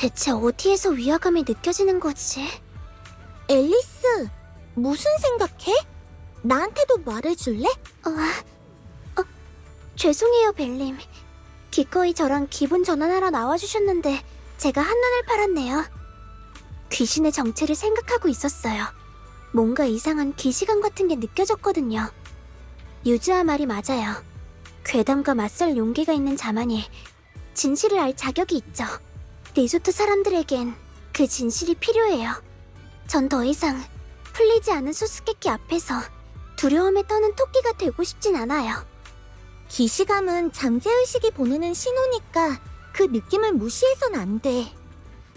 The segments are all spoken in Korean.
대체 어디에서 위화감이 느껴지는 거지? 앨리스, 무슨 생각해? 나한테도 말해줄래? 죄송해요, 벨림. 기꺼이 저랑 기분 전환하러 나와주셨는데 제가 한눈을 팔았네요. 귀신의 정체를 생각하고 있었어요. 뭔가 이상한 기시감 같은 게 느껴졌거든요. 유주아 말이 맞아요. 괴담과 맞설 용기가 있는 자만이 진실을 알 자격이 있죠. 리조트 사람들에겐 그 진실이 필요해요. 전 더 이상 풀리지 않은 수수께끼 앞에서 두려움에 떠는 토끼가 되고 싶진 않아요. 기시감은 잠재의식이 보내는 신호니까 그 느낌을 무시해선 안 돼.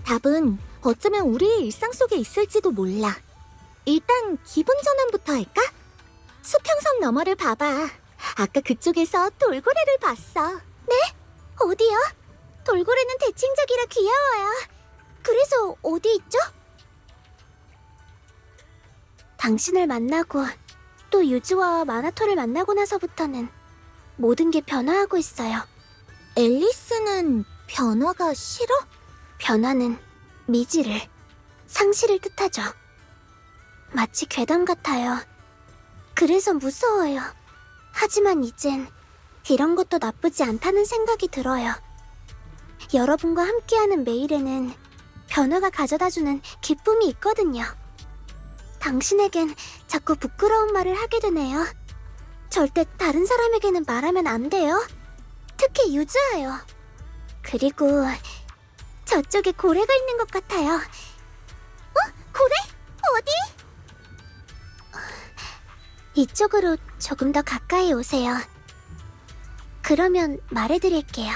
답은 어쩌면 우리의 일상 속에 있을지도 몰라. 일단 기분 전환부터 할까? 수평선 너머를 봐봐. 아까 그쪽에서 돌고래를 봤어. 네? 어디요? 돌고래는 대칭적이라 귀여워요. 그래서 어디 있죠? 당신을 만나고 또 유주와 마나토를 만나고 나서부터는 모든 게 변화하고 있어요. 앨리스는 변화가 싫어? 변화는 미지를, 상실을 뜻하죠. 마치 괴담 같아요. 그래서 무서워요. 하지만 이젠 이런 것도 나쁘지 않다는 생각이 들어요. 여러분과 함께하는 매일에는 변화가 가져다주는 기쁨이 있거든요. 당신에겐 자꾸 부끄러운 말을 하게 되네요. 절대 다른 사람에게는 말하면 안 돼요. 특히 유주아요. 그리고 저쪽에 고래가 있는 것 같아요. 고래? 어디? 이쪽으로 조금 더 가까이 오세요. 그러면 말해드릴게요.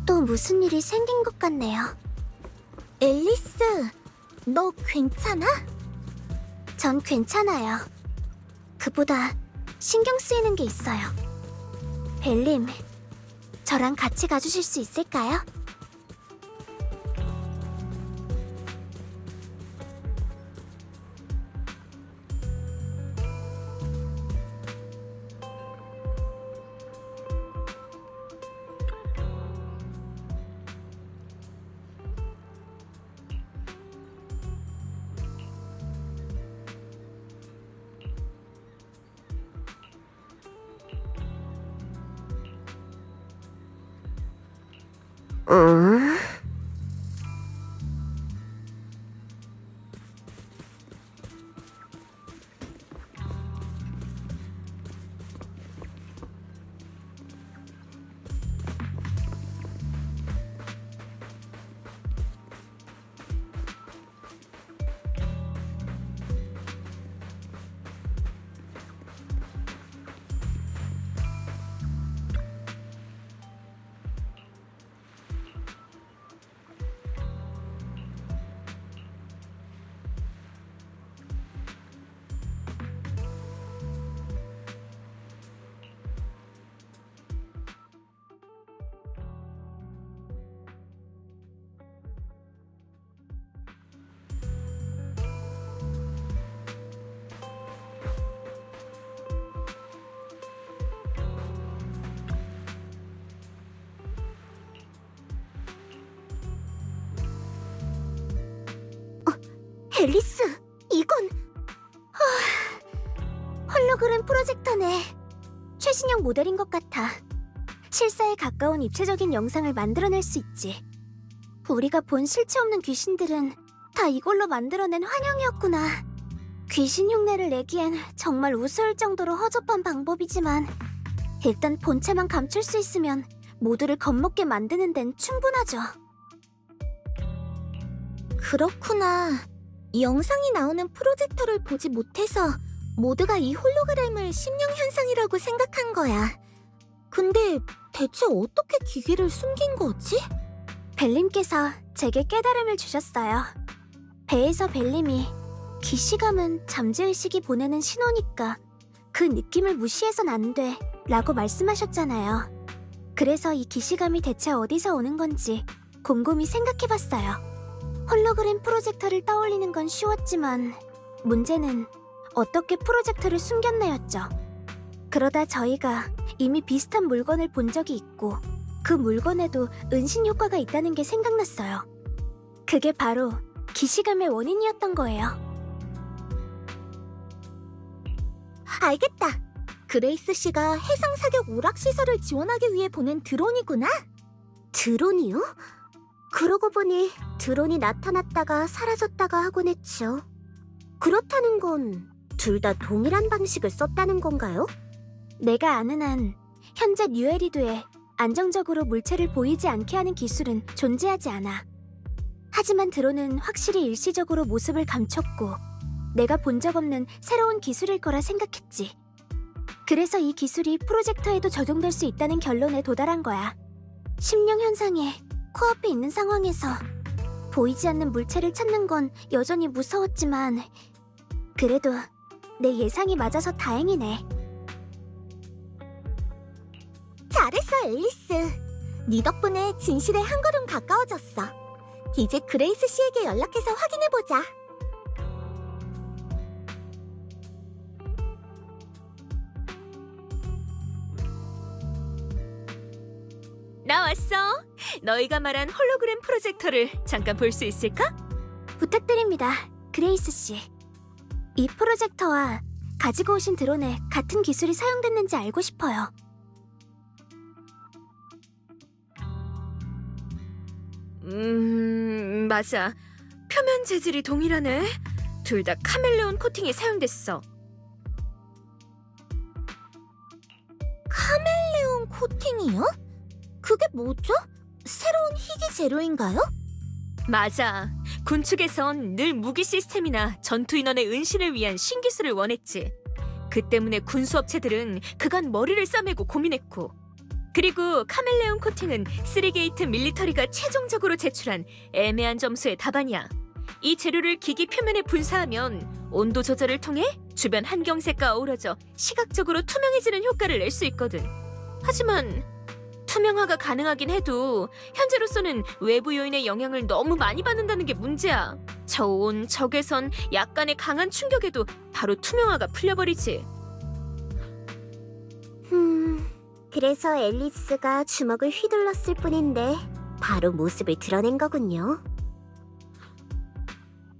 또 무슨 일이 생긴 것 같네요. 앨리스, 너 괜찮아? 전 괜찮아요. 그보다 신경 쓰이는 게 있어요. 벨림, 저랑 같이 가주실 수 있을까요? 앨리스, 이건... 홀로그램 프로젝터네. 최신형 모델인 것 같아. 실사에 가까운 입체적인 영상을 만들어낼 수 있지. 우리가 본 실체 없는 귀신들은 다 이걸로 만들어낸 환영이었구나. 귀신 흉내를 내기엔 정말 우스울 정도로 허접한 방법이지만 일단 본체만 감출 수 있으면 모두를 겁먹게 만드는 데는 충분하죠. 그렇구나. 영상이 나오는 프로젝터를 보지 못해서 모두가 이 홀로그램을 심령 현상이라고 생각한 거야. 근데 대체 어떻게 기기를 숨긴 거지? 벨림께서 제게 깨달음을 주셨어요. 배에서 벨림이 기시감은 잠재의식이 보내는 신호니까 그 느낌을 무시해선 안 돼 라고 말씀하셨잖아요. 그래서 이 기시감이 대체 어디서 오는 건지 곰곰이 생각해봤어요. 홀로그램 프로젝터를 떠올리는 건 쉬웠지만 문제는 어떻게 프로젝터를 숨겼나였죠. 그러다 저희가 이미 비슷한 물건을 본 적이 있고 그 물건에도 은신 효과가 있다는 게 생각났어요. 그게 바로 기시감의 원인이었던 거예요. 알겠다. 그레이스 씨가 해상 사격 오락 시설을 지원하기 위해 보낸 드론이구나. 드론이요? 그러고 보니 드론이 나타났다가 사라졌다가 하곤 했죠. 그렇다는 건 둘 다 동일한 방식을 썼다는 건가요? 내가 아는 한 현재 뉴에리드에 안정적으로 물체를 보이지 않게 하는 기술은 존재하지 않아. 하지만 드론은 확실히 일시적으로 모습을 감췄고 내가 본 적 없는 새로운 기술일 거라 생각했지. 그래서 이 기술이 프로젝터에도 적용될 수 있다는 결론에 도달한 거야. 심령 현상에 코앞에 있는 상황에서 보이지 않는 물체를 찾는 건 여전히 무서웠지만 그래도 내 예상이 맞아서 다행이네. 잘했어, 앨리스. 네 덕분에 진실에 한 걸음 가까워졌어. 이제 그레이스 씨에게 연락해서 확인해보자. 나 왔어. 너희가 말한 홀로그램 프로젝터를 잠깐 볼 수 있을까? 부탁드립니다, 그레이스 씨. 이 프로젝터와 가지고 오신 드론에 같은 기술이 사용됐는지 알고 싶어요. 맞아. 표면 재질이 동일하네. 둘 다 카멜레온 코팅이 사용됐어. 카멜레온 코팅이요? 그게 뭐죠? 새로운 희귀 재료인가요? 맞아. 군 측에선 늘 무기 시스템이나 전투 인원의 은신을 위한 신기술을 원했지. 그 때문에 군수업체들은 그간 머리를 싸매고 고민했고, 그리고 카멜레온 코팅은 3게이트 밀리터리가 최종적으로 제출한 애매한 점수의 답안이야. 이 재료를 기기 표면에 분사하면 온도 조절을 통해 주변 환경색과 어우러져 시각적으로 투명해지는 효과를 낼 수 있거든. 하지만 투명화가 가능하긴 해도 현재로서는 외부 요인의 영향을 너무 많이 받는다는 게 문제야. 저온, 적외선, 약간의 강한 충격에도 바로 투명화가 풀려버리지. 그래서 앨리스가 주먹을 휘둘렀을 뿐인데 바로 모습을 드러낸 거군요.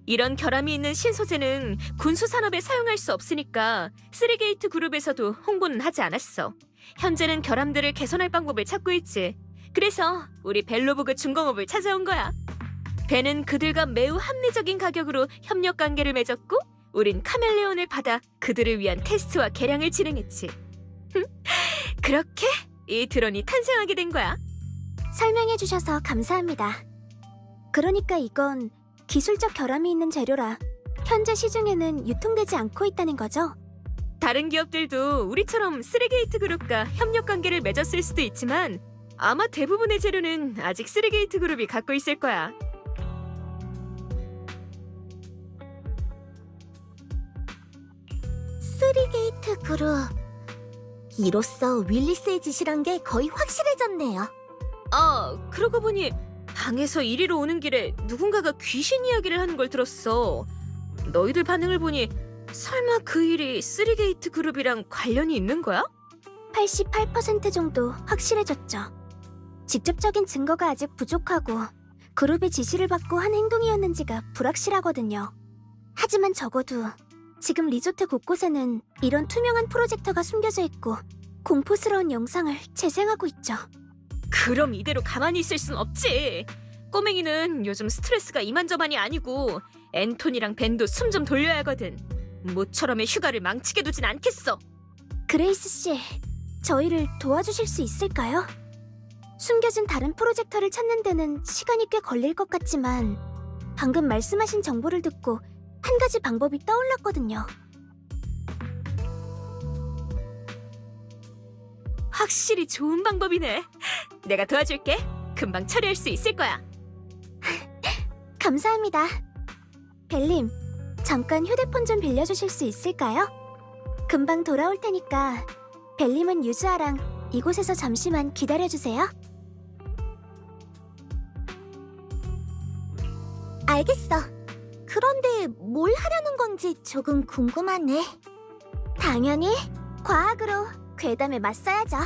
이런 결함이 있는 신소재는 군수 산업에 사용할 수 없으니까 3게이트 그룹에서도 홍보는 하지 않았어. 현재는 결함들을 개선할 방법을 찾고 있지. 그래서 우리 벨로보그 중공업을 찾아온 거야. 벤은 그들과 매우 합리적인 가격으로 협력 관계를 맺었고 우린 카멜레온을 받아 그들을 위한 테스트와 개량을 진행했지. 그렇게 이 드론이 탄생하게 된 거야. 설명해주셔서 감사합니다. 그러니까 이건 기술적 결함이 있는 재료라 현재 시중에는 유통되지 않고 있다는 거죠? 다른 기업들도 우리처럼 3게이트 그룹과 협력 관계를 맺었을 수도 있지만 아마 대부분의 재료는 아직 3게이트 그룹이 갖고 있을 거야. 쓰리게이트 그룹. 이로써 윌리스의 짓이란 게 거의 확실해졌네요. 그러고 보니 방에서 이리로 오는 길에 누군가가 귀신 이야기를 하는 걸 들었어. 너희들 반응을 보니 설마 그 일이 3게이트 그룹이랑 관련이 있는 거야? 88% 정도 확실해졌죠. 직접적인 증거가 아직 부족하고 그룹의 지시를 받고 한 행동이었는지가 불확실하거든요. 하지만 적어도 지금 리조트 곳곳에는 이런 투명한 프로젝터가 숨겨져 있고 공포스러운 영상을 재생하고 있죠. 그럼 이대로 가만히 있을 순 없지. 꼬맹이는 요즘 스트레스가 이만저만이 아니고 앤톤이랑 벤도 숨 좀 돌려야 하거든. 모처럼의 휴가를 망치게 두진 않겠어. 그레이스 씨, 저희를 도와주실 수 있을까요? 숨겨진 다른 프로젝터를 찾는 데는 시간이 꽤 걸릴 것 같지만 방금 말씀하신 정보를 듣고 한 가지 방법이 떠올랐거든요. 확실히 좋은 방법이네. 내가 도와줄게. 금방 처리할 수 있을 거야. 감사합니다. 벨님, 잠깐 휴대폰 좀 빌려주실 수 있을까요? 금방 돌아올 테니까 벨님은 유주아랑 이곳에서 잠시만 기다려주세요. 알겠어. 그런데 뭘 하려는 건지 조금 궁금하네. 당연히 과학으로 괴담에 맞서야죠.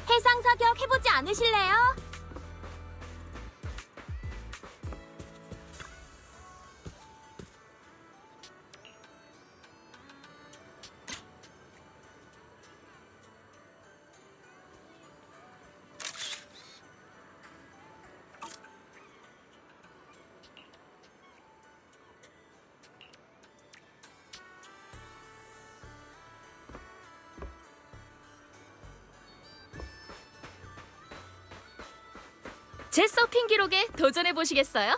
해상 사격 해보지 않으실래요? 제 서핑 기록에 도전해 보시겠어요?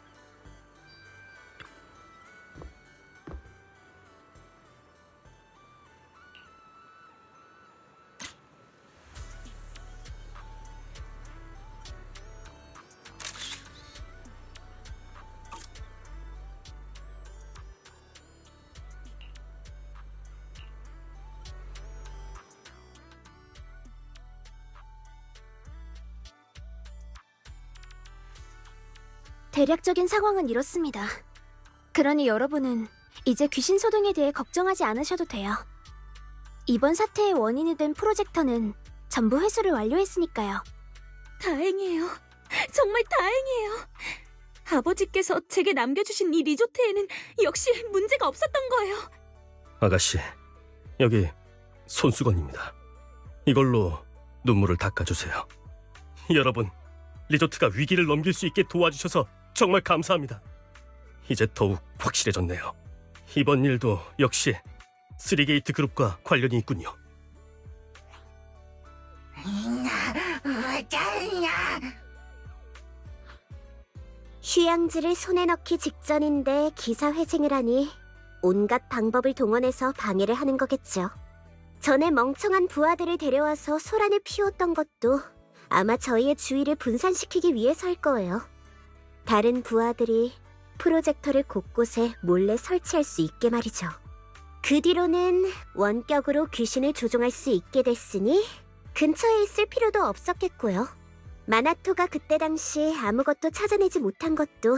대략적인 상황은 이렇습니다. 그러니 여러분은 이제 귀신 소동에 대해 걱정하지 않으셔도 돼요. 이번 사태의 원인이 된 프로젝터는 전부 회수를 완료했으니까요. 다행이에요. 정말 다행이에요. 아버지께서 제게 남겨주신 이 리조트에는 역시 문제가 없었던 거예요. 아가씨, 여기 손수건입니다. 이걸로 눈물을 닦아주세요. 여러분, 리조트가 위기를 넘길 수 있게 도와주셔서 정말 감사합니다. 이제 더욱 확실해졌네요. 이번 일도 역시 3게이트 그룹과 관련이 있군요. 휴양지를 손에 넣기 직전인데 기사회생을 하니 온갖 방법을 동원해서 방해를 하는 거겠죠. 전에 멍청한 부하들을 데려와서 소란을 피웠던 것도 아마 저희의 주의를 분산시키기 위해서일 거예요. 다른 부하들이 프로젝터를 곳곳에 몰래 설치할 수 있게 말이죠. 그 뒤로는 원격으로 귀신을 조종할 수 있게 됐으니 근처에 있을 필요도 없었겠고요. 마나토가 그때 당시 아무것도 찾아내지 못한 것도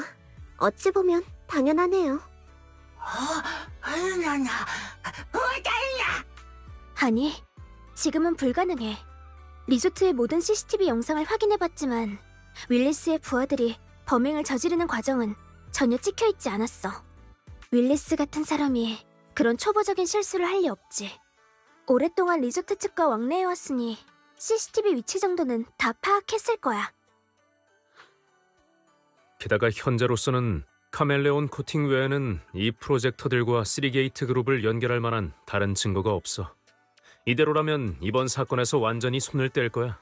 어찌 보면 당연하네요. 아니, 지금은 불가능해. 리조트의 모든 CCTV 영상을 확인해봤지만 윌리스의 부하들이 범행을 저지르는 과정은 전혀 찍혀있지 않았어. 윌리스 같은 사람이 그런 초보적인 실수를 할 리 없지. 오랫동안 리조트 측과 왕래해왔으니 CCTV 위치 정도는 다 파악했을 거야. 게다가 현재로서는 카멜레온 코팅 외에는 이 프로젝터들과 3게이트 그룹을 연결할 만한 다른 증거가 없어. 이대로라면 이번 사건에서 완전히 손을 뗄 거야.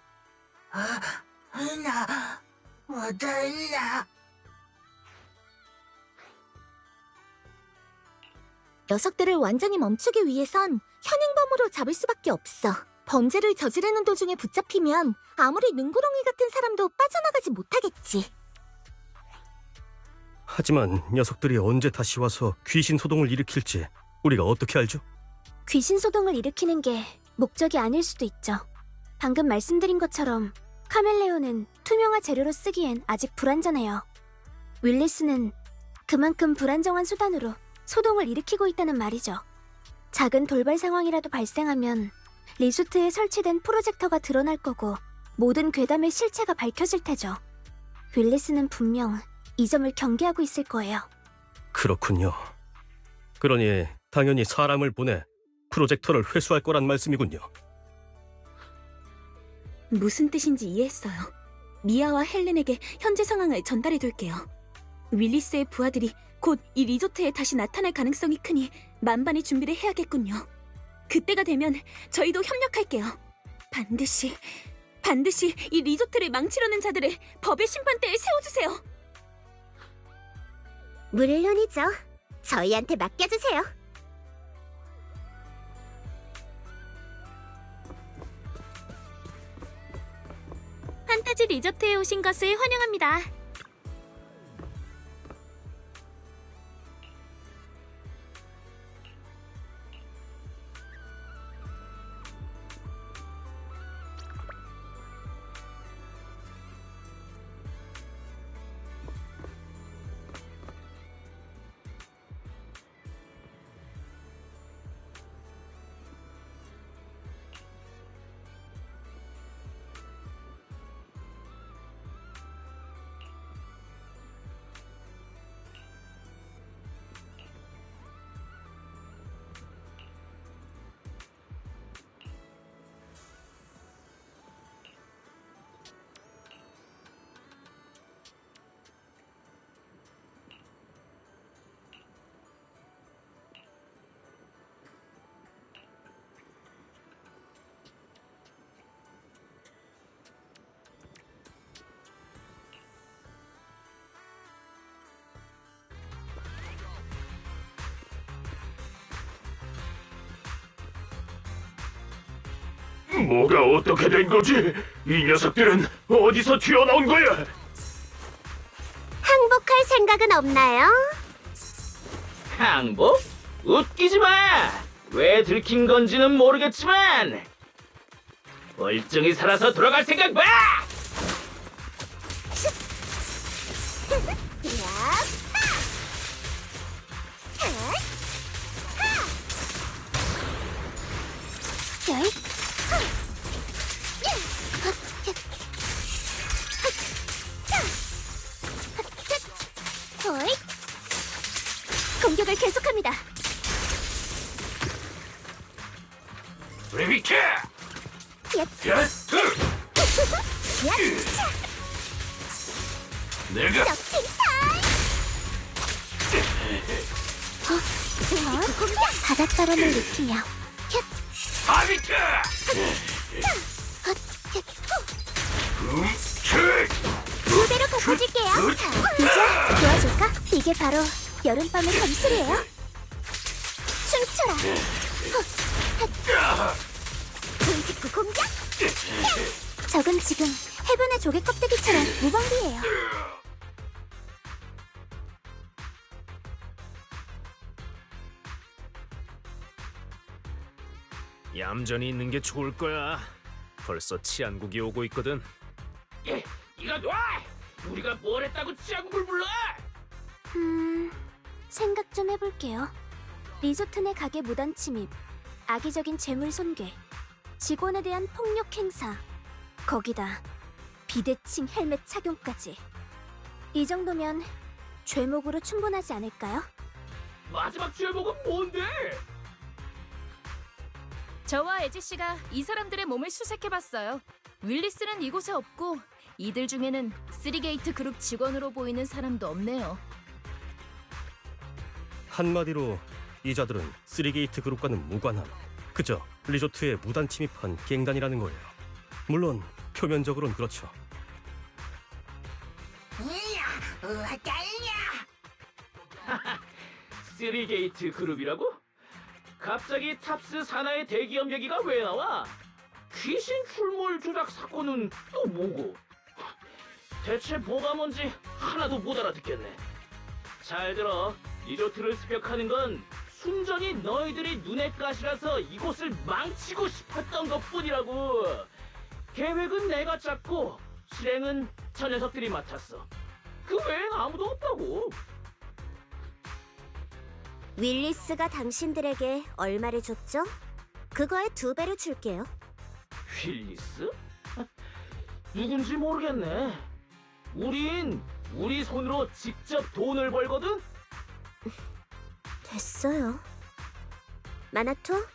녀석들을 완전히 멈추기 위해선 현행범으로 잡을 수밖에 없어. 범죄를 저지르는 도중에 붙잡히면 아무리 능구렁이 같은 사람도 빠져나가지 못하겠지. 하지만 녀석들이 언제 다시 와서 귀신 소동을 일으킬지 우리가 어떻게 알죠? 귀신 소동을 일으키는 게 목적이 아닐 수도 있죠. 방금 말씀드린 것처럼 카멜레온은 투명화 재료로 쓰기엔 아직 불안전해요. 윌리스는 그만큼 불안정한 수단으로 소동을 일으키고 있다는 말이죠. 작은 돌발 상황이라도 발생하면 리조트에 설치된 프로젝터가 드러날 거고 모든 괴담의 실체가 밝혀질 테죠. 윌리스는 분명 이 점을 경계하고 있을 거예요. 그렇군요. 그러니 당연히 사람을 보내 프로젝터를 회수할 거란 말씀이군요. 무슨 뜻인지 이해했어요. 미아와 헬렌에게 현재 상황을 전달해둘게요. 윌리스의 부하들이 곧 이 리조트에 다시 나타날 가능성이 크니 만반의 준비를 해야겠군요. 그때가 되면 저희도 협력할게요. 반드시 이 리조트를 망치려는 자들을 법의 심판대에 세워주세요. 물론이죠. 저희한테 맡겨주세요. 판타지 리조트에 오신 것을 환영합니다. 뭐가 어떻게 된 거지? 이 녀석들은 어디서 튀어나온 거야? 항복할 생각은 없나요? 항복? 웃기지 마! 왜 들킨 건지는 모르겠지만 멀쩡히 살아서 돌아갈 생각 마! 공격을 계속합니다. 레비카! 내가 바닷바람을 느끼며 하비카! 무대로 걷어줄게요. 이제 도와줄까? 이게 바로 여름밤의 점술이에요. 춤춰라. 돌직구 공격. 적은 지금 해변의 조개 껍데기처럼 무방비예요. 얌전히 있는 게 좋을 거야. 벌써 치안국이 오고 있거든. 이거 놔! 우리가 뭘 했다고 치아국을 불러? 생각 좀 해볼게요. 리조트 내 가게 무단 침입, 악의적인 재물 손괴, 직원에 대한 폭력 행사, 거기다 비대칭 헬멧 착용까지. 이 정도면 죄목으로 충분하지 않을까요? 마지막 죄목은 뭔데? 저와 에지 씨가 이 사람들의 몸을 수색해봤어요. 윌리스는 이곳에 없고 이들 중에는 쓰리게이트 그룹 직원으로 보이는 사람도 없네요. 한마디로 이자들은 쓰리게이트 그룹과는 무관한 그저 리조트에 무단 침입한 갱단이라는 거예요. 물론 표면적으로는 그렇죠. 쓰리게이트 그룹이라고? 갑자기 탑스 산하의 대기업 얘기가 왜 나와? 귀신 출몰 조작 사건은 또 뭐고? 대체 뭐가 뭔지 하나도 못 알아듣겠네. 잘 들어. 리조트를 습격하는 건 순전히 너희들이 눈에 가시라서 이곳을 망치고 싶었던 것뿐이라고. 계획은 내가 짰고 실행은 저 녀석들이 맡았어. 그 외엔 아무도 없다고. 윌리스가 당신들에게 얼마를 줬죠? 그거의 2배를 줄게요. 윌리스? 누군지 모르겠네. 우린 우리 손으로 직접 돈을 벌거든? 됐어요. 마나토,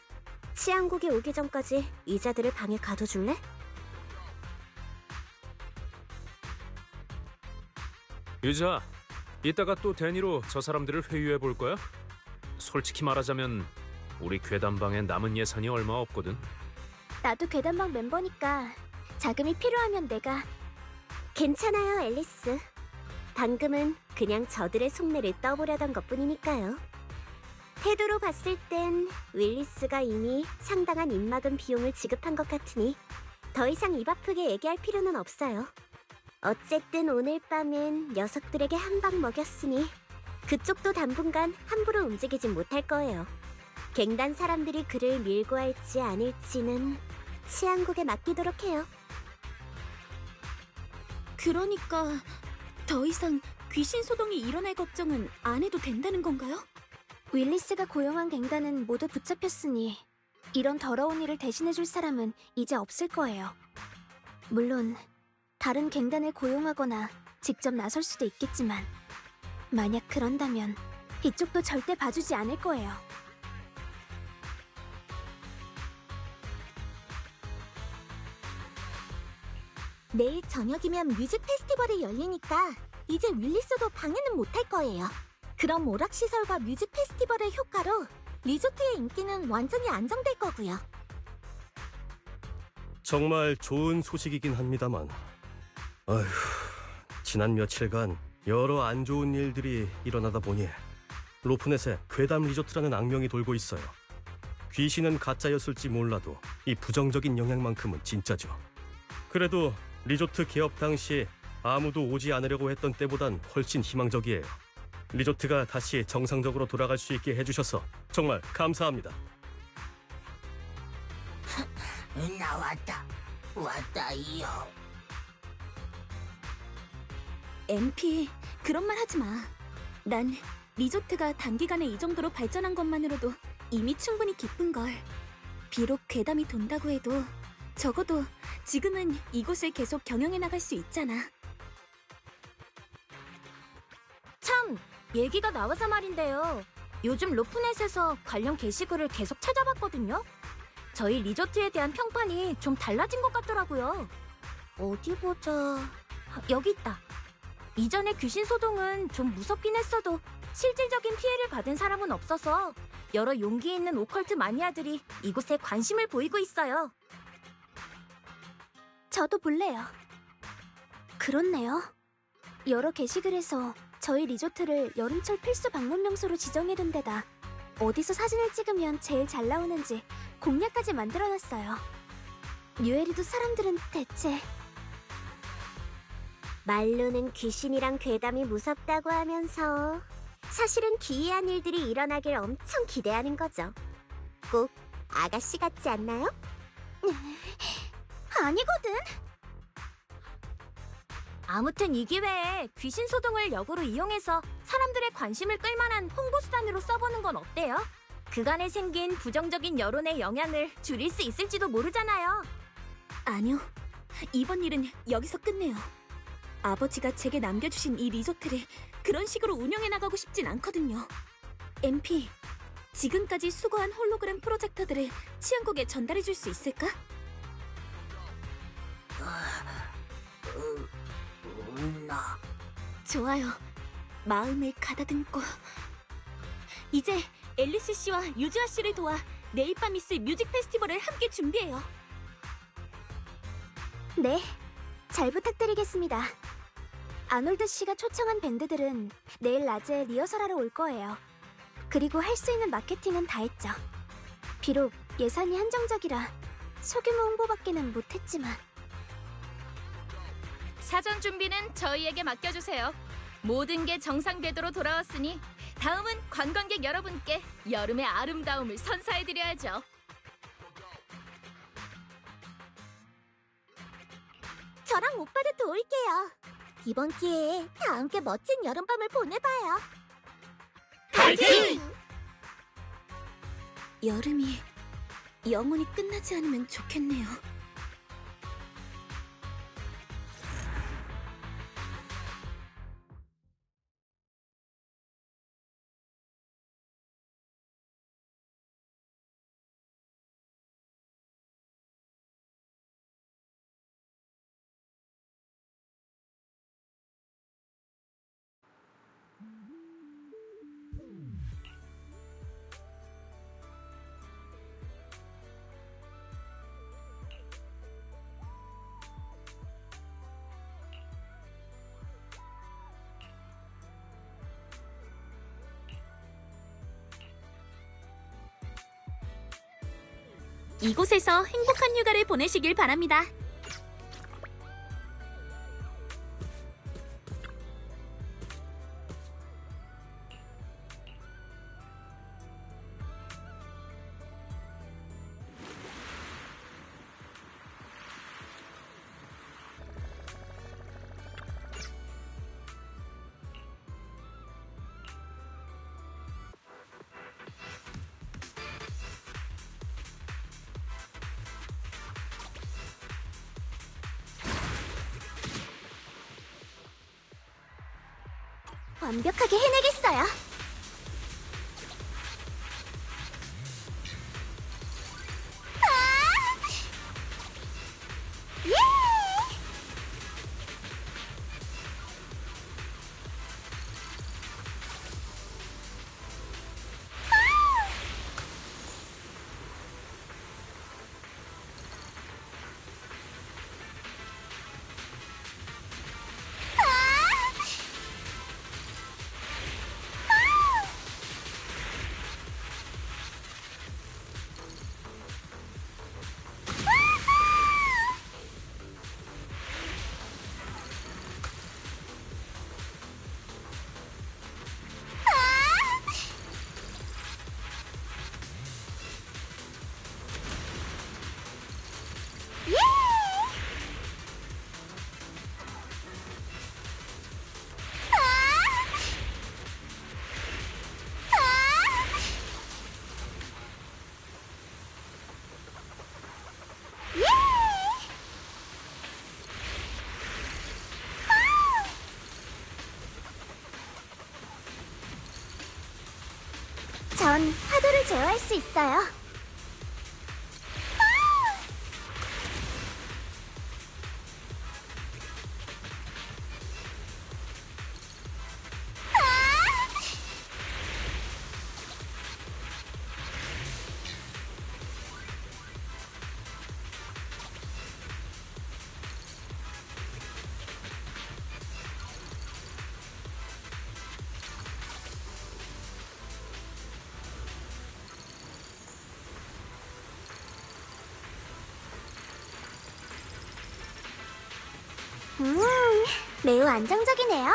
치안국이 오기 전까지 이자들을 방에 가둬줄래? 유자, 이따가 또 데니로 저 사람들을 회유해 볼 거야? 솔직히 말하자면 우리 괴담방에 남은 예산이 얼마 없거든. 나도 괴담방 멤버니까 자금이 필요하면 내가. 괜찮아요, 앨리스. 방금은 그냥 저들의 속내를 떠보려던 것뿐이니까요. 태도로 봤을 땐 윌리스가 이미 상당한 입막음 비용을 지급한 것 같으니 더 이상 입 아프게 얘기할 필요는 없어요. 어쨌든 오늘 밤엔 녀석들에게 한 방 먹였으니 그쪽도 당분간 함부로 움직이진 못할 거예요. 갱단 사람들이 그를 밀고 할지 아닐지는 치안국에 맡기도록 해요. 그러니까 더 이상 귀신 소동이 일어날 걱정은 안 해도 된다는 건가요? 윌리스가 고용한 갱단은 모두 붙잡혔으니 이런 더러운 일을 대신해줄 사람은 이제 없을 거예요. 물론 다른 갱단을 고용하거나 직접 나설 수도 있겠지만 만약 그런다면 이쪽도 절대 봐주지 않을 거예요. 내일 저녁이면 뮤직 페스티벌이 열리니까 이제 윌리스도 방해는 못할 거예요. 그럼 오락시설과 뮤직 페스티벌의 효과로 리조트의 인기는 완전히 안정될 거고요. 정말 좋은 소식이긴 합니다만 아휴, 지난 며칠간 여러 안 좋은 일들이 일어나다 보니 로프넷에 괴담 리조트라는 악명이 돌고 있어요. 귀신은 가짜였을지 몰라도 이 부정적인 영향만큼은 진짜죠. 그래도 리조트 개업 당시 아무도 오지 않으려고 했던 때보단 훨씬 희망적이에요. 리조트가 다시 정상적으로 돌아갈 수 있게 해주셔서 정말 감사합니다. 나왔다. 왔다요. MP, 그런 말 하지 마. 난 리조트가 단기간에 이 정도로 발전한 것만으로도 이미 충분히 기쁜걸. 비록 괴담이 돈다고 해도 적어도 지금은 이곳을 계속 경영해 나갈 수 있잖아. 참, 얘기가 나와서 말인데요. 요즘 로프넷에서 관련 게시글을 계속 찾아봤거든요. 저희 리조트에 대한 평판이 좀 달라진 것 같더라고요. 어디 보자. 여기 있다. 이전에 귀신 소동은 좀 무섭긴 했어도 실질적인 피해를 받은 사람은 없어서 여러 용기 있는 오컬트 마니아들이 이곳에 관심을 보이고 있어요. 저도 볼래요. 그렇네요. 여러 게시글에서 저희 리조트를 여름철 필수 방문 명소로 지정해둔 데다 어디서 사진을 찍으면 제일 잘 나오는지 공략까지 만들어놨어요. 유에리도 사람들은 대체 말로는 귀신이랑 괴담이 무섭다고 하면서 사실은 기이한 일들이 일어나길 엄청 기대하는 거죠. 꼭 아가씨 같지 않나요? 아니거든. 아무튼 이 기회에 귀신 소동을 역으로 이용해서 사람들의 관심을 끌만한 홍보수단으로 써보는 건 어때요? 그간에 생긴 부정적인 여론의 영향을 줄일 수 있을지도 모르잖아요. 아니요. 이번 일은 여기서 끝내요. 아버지가 제게 남겨주신 이 리조트를 그런 식으로 운영해 나가고 싶진 않거든요. MP, 지금까지 수고한 홀로그램 프로젝터들을 치안국에 전달해 줄 수 있을까? 나 좋아요. 마음을 가다듬고. 이제 앨리스 씨와 유즈아 씨를 도와 내일 밤 있을 뮤직 페스티벌을 함께 준비해요. 네, 잘 부탁드리겠습니다. 아놀드 씨가 초청한 밴드들은 내일 낮에 리허설하러 올 거예요. 그리고 할 수 있는 마케팅은 다 했죠. 비록 예산이 한정적이라 소규모 홍보밖에는 못했지만 사전 준비는 저희에게 맡겨주세요. 모든 게 정상 궤도로 돌아왔으니 다음은 관광객 여러분께 여름의 아름다움을 선사해드려야죠. 저랑 오빠도 도울게요. 이번 기회에 다 함께 멋진 여름밤을 보내봐요. 파이팅! 여름이 영원히 끝나지 않으면 좋겠네요. 이곳에서 행복한 휴가를 보내시길 바랍니다. 완벽하게 해내겠어요. 전 파도를 제어할 수 있어요. 매우 안정적이네요.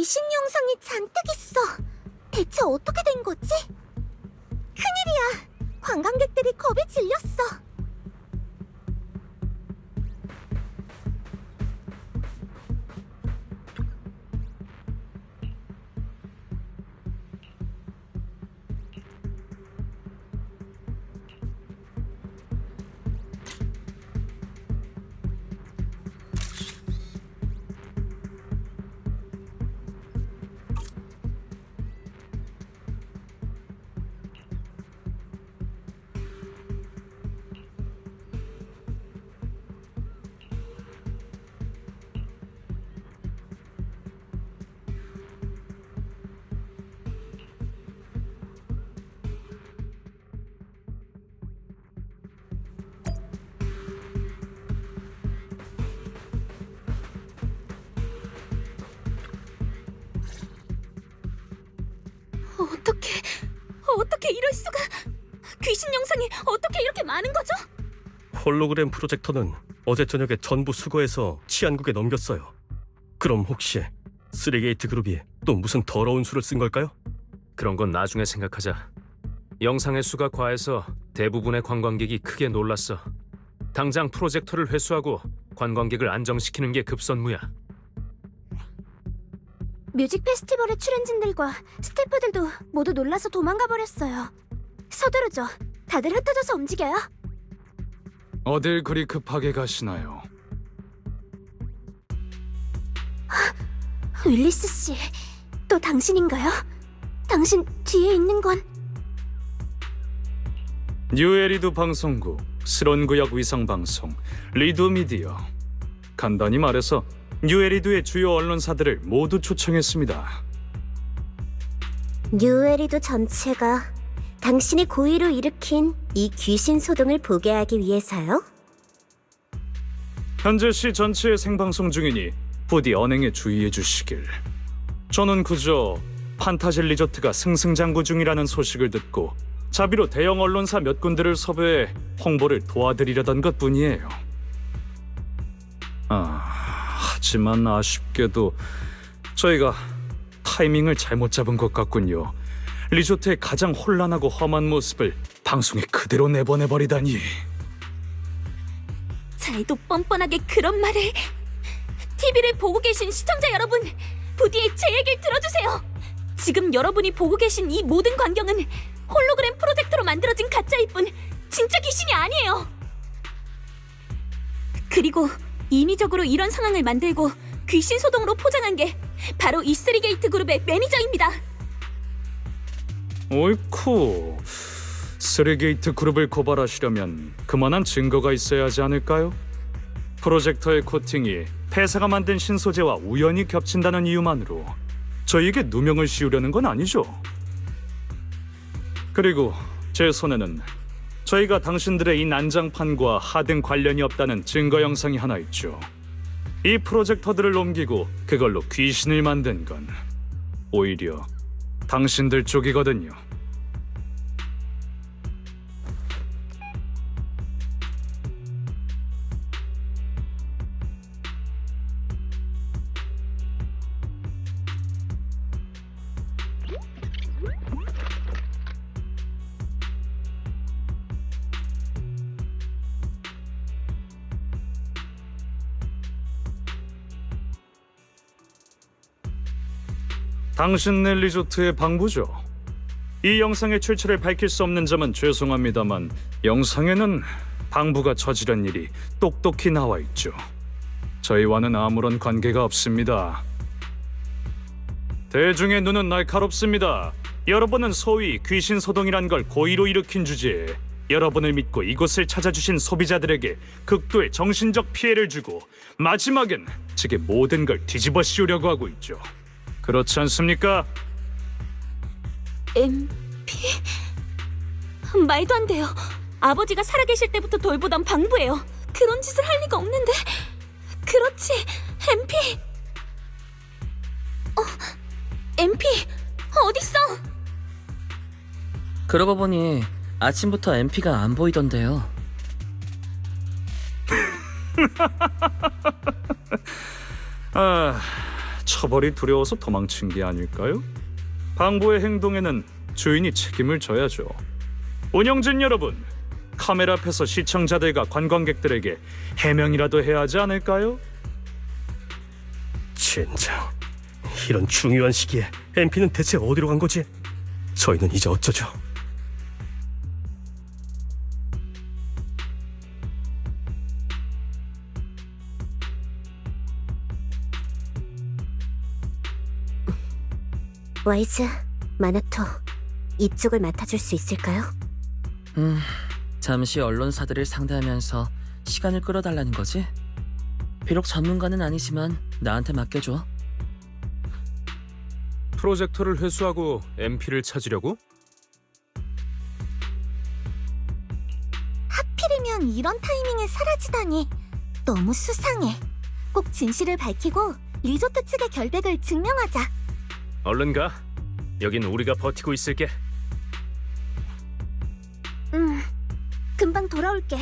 귀신 영상이 잔뜩 있어. 대체 어떻게 된 거지? 큰일이야. 관광객들이 겁에 질렸어. 어떻게 이럴 수가? 귀신 영상이 어떻게 이렇게 많은 거죠? 홀로그램 프로젝터는 어제 저녁에 전부 수거해서 치안국에 넘겼어요. 그럼 혹시 쓰리게이트 그룹이 또 무슨 더러운 수를 쓴 걸까요? 그런 건 나중에 생각하자. 영상의 수가 과해서 대부분의 관광객이 크게 놀랐어. 당장 프로젝터를 회수하고 관광객을 안정시키는 게 급선무야. 뮤직 페스티벌의 출연진들과 스태프들도 모두 놀라서 도망가 버렸어요. 서두르죠. 다들 흩어져서 움직여요. 어딜 그리 급하게 가시나요? 윌리스 씨, 또 당신인가요? 당신 뒤에 있는 건 뉴에리드 방송국, 스론구역 위성방송, 리드미디어. 간단히 말해서 뉴에리드의 주요 언론사들을 모두 초청했습니다. 뉴에리드 전체가 당신이 고의로 일으킨 이 귀신 소동을 보게 하기 위해서요? 현재 시 전체의 생방송 중이니 부디 언행에 주의해 주시길. 저는 그저 판타질 리조트가 승승장구 중이라는 소식을 듣고 자비로 대형 언론사 몇 군데를 섭외해 홍보를 도와드리려던 것뿐이에요. 하지만 아쉽게도 저희가 타이밍을 잘못 잡은 것 같군요. 리조트의 가장 혼란하고 험한 모습을 방송에 그대로 내보내버리다니. 잘도 뻔뻔하게 그런 말을. TV를 보고 계신 시청자 여러분, 부디 제 얘기를 들어주세요. 지금 여러분이 보고 계신 이 모든 광경은 홀로그램 프로젝터로 만들어진 가짜일 뿐 진짜 귀신이 아니에요. 그리고 인위적으로 이런 상황을 만들고 귀신 소동으로 포장한 게 바로 이 쓰리게이트 그룹의 매니저입니다. 옳고, 쓰리게이트 그룹을 고발하시려면 그만한 증거가 있어야 하지 않을까요? 프로젝터의 코팅이 폐사가 만든 신소재와 우연히 겹친다는 이유만으로 저희에게 누명을 씌우려는 건 아니죠. 그리고 제 손에는 저희가 당신들의 이 난장판과 하등 관련이 없다는 증거 영상이 하나 있죠. 이 프로젝터들을 옮기고 그걸로 귀신을 만든 건 오히려 당신들 쪽이거든요. 당신네 리조트의 방부죠. 이 영상의 출처를 밝힐 수 없는 점은 죄송합니다만 영상에는 방부가 저지른 일이 똑똑히 나와 있죠. 저희와는 아무런 관계가 없습니다. 대중의 눈은 날카롭습니다. 여러분은 소위 귀신 소동이란 걸 고의로 일으킨 주제에 여러분을 믿고 이곳을 찾아주신 소비자들에게 극도의 정신적 피해를 주고 마지막엔 제게 모든 걸 뒤집어 씌우려고 하고 있죠. 그렇지 않습니까? MP? 말도 안 돼요. 아버지가 살아계실 때부터 돌보던 방부예요. 그런 짓을 할 리가 없는데. 그렇지, MP. MP 어딨어? 그러고 보니 아침부터 MP가 안 보이던데요. 처벌이 두려워서 도망친 게 아닐까요? 방부의 행동에는 주인이 책임을 져야죠. 운영진 여러분, 카메라 앞에서 시청자들과 관광객들에게 해명이라도 해야 하지 않을까요? 젠장, 이런 중요한 시기에 MP는 대체 어디로 간 거지? 저희는 이제 어쩌죠? 와이즈, 마나토, 이쪽을 맡아줄 수 있을까요? 잠시 언론사들을 상대하면서 시간을 끌어달라는 거지? 비록 전문가는 아니지만 나한테 맡겨줘. 프로젝터를 회수하고 MP를 찾으려고? 하필이면 이런 타이밍에 사라지다니 너무 수상해. 꼭 진실을 밝히고 리조트 측의 결백을 증명하자. 얼른 가. 여긴 우리가 버티고 있을게. 금방 돌아올게.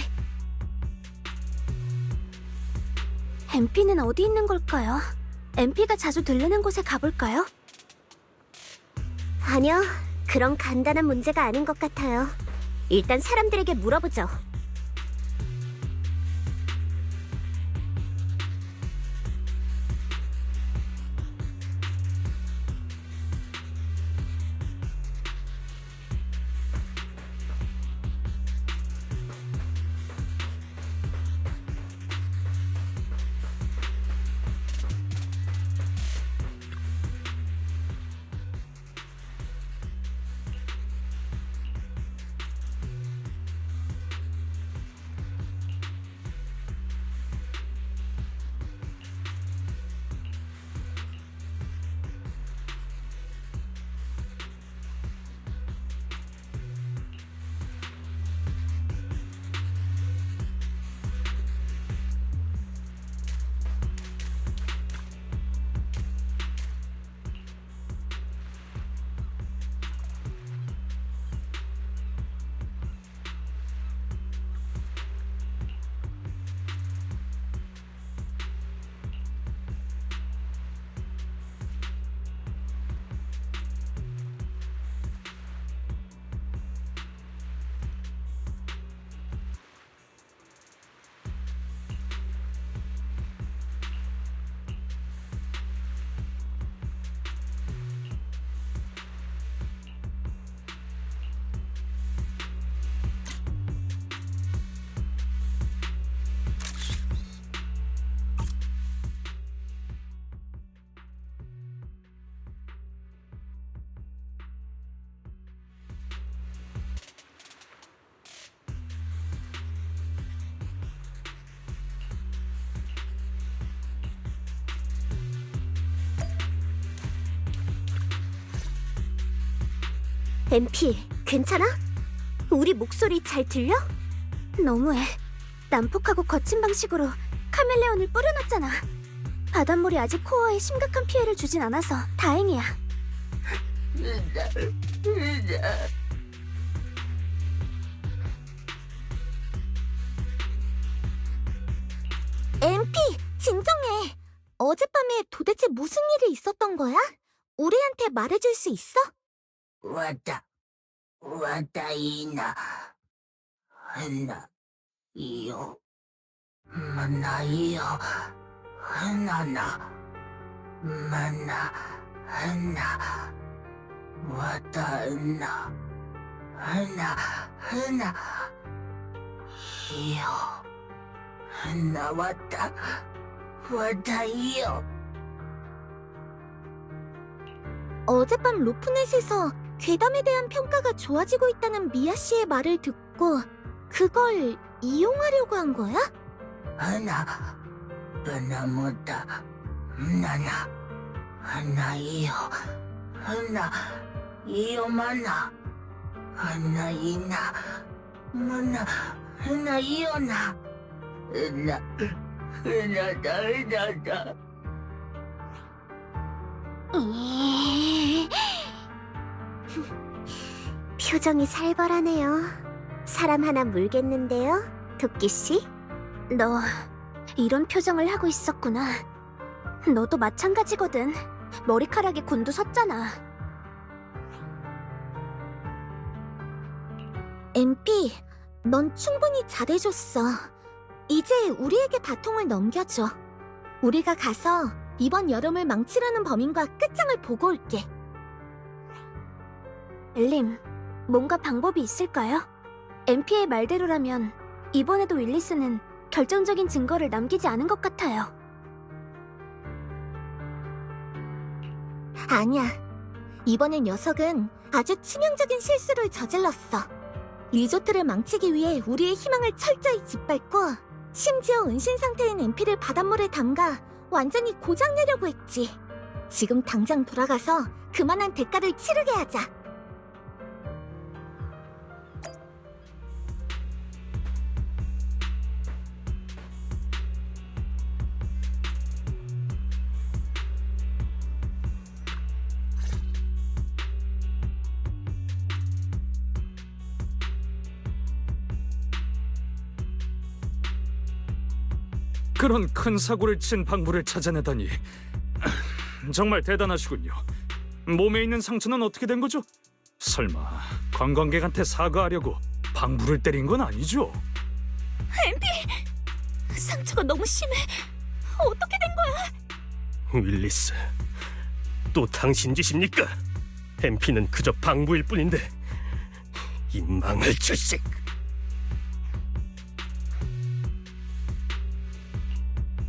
MP는 어디 있는 걸까요? MP가 자주 들르는 곳에 가볼까요? 아니요, 그런 간단한 문제가 아닌 것 같아요. 일단 사람들에게 물어보죠. MP, 괜찮아? 우리 목소리 잘 들려? 너무해. 난폭하고 거친 방식으로 카멜레온을 뿌려놨잖아. 바닷물이 아직 코어에 심각한 피해를 주진 않아서 다행이야. MP, 진정해. 어젯밤에 도대체 무슨 일이 있었던 거야? 우리한테 말해줄 수 있어? 와다이나 하나 이요 만나이요 하나나 만나 하나 와다나 하나 이요 하나 와다이요. 어젯밤 로프넷에서 괴담에 대한 평가가 좋아지고 있다는 미아 씨의 말을 듣고 그걸 이용하려고 한 거야? 하나 바나무다 나나 하나 이요 마나 하나 이나 마나 하나 이요나 하나다 표정이 살벌하네요. 사람 하나 물겠는데요, 도끼씨? 너 이런 표정을 하고 있었구나. 너도 마찬가지거든. 머리카락에 곤두섰잖아. MP, 넌 충분히 잘해줬어. 이제 우리에게 바통을 넘겨줘. 우리가 가서 이번 여름을 망치려는 범인과 끝장을 보고 올게. 엘림, 뭔가 방법이 있을까요? MP의 말대로라면 이번에도 윌리스는 결정적인 증거를 남기지 않은 것 같아요. 아니야. 이번에 녀석은 아주 치명적인 실수를 저질렀어. 리조트를 망치기 위해 우리의 희망을 철저히 짓밟고 심지어 은신 상태인 MP를 바닷물에 담가 완전히 고장내려고 했지. 지금 당장 돌아가서 그만한 대가를 치르게 하자. 그런 큰 사고를 친 방부를 찾아내다니 정말 대단하시군요. 몸에 있는 상처는 어떻게 된 거죠? 설마 관광객한테 사과하려고 방부를 때린 건 아니죠? MP! 상처가 너무 심해. 어떻게 된 거야? 윌리스, 또 당신 짓입니까? MP는 그저 방부일 뿐인데 이 망할 자식!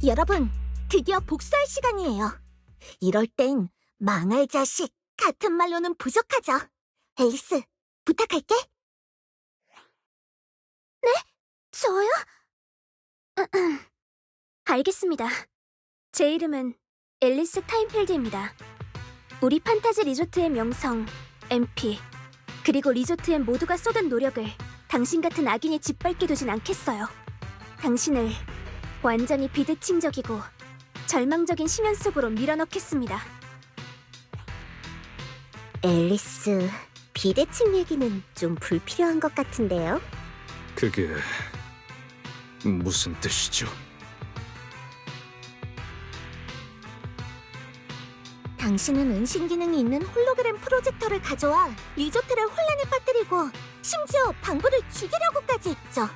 여러분, 드디어 복수할 시간이에요. 이럴 땐 망할 자식 같은 말로는 부족하죠. 앨리스, 부탁할게. 저요? 알겠습니다. 제 이름은 앨리스 타임필드입니다. 우리 판타지 리조트의 명성, MP, 그리고 리조트엔 모두가 쏟은 노력을 당신 같은 악인이 짓밟게 두진 않겠어요. 당신을 완전히 비대칭적이고 절망적인 심연 속으로 밀어넣겠습니다. 앨리스, 비대칭 얘기는 좀 불필요한 것 같은데요? 그게 무슨 뜻이죠? 당신은 은신 기능이 있는 홀로그램 프로젝터를 가져와 리조트를 혼란에 빠뜨리고 심지어 방부를 죽이려고까지 했죠.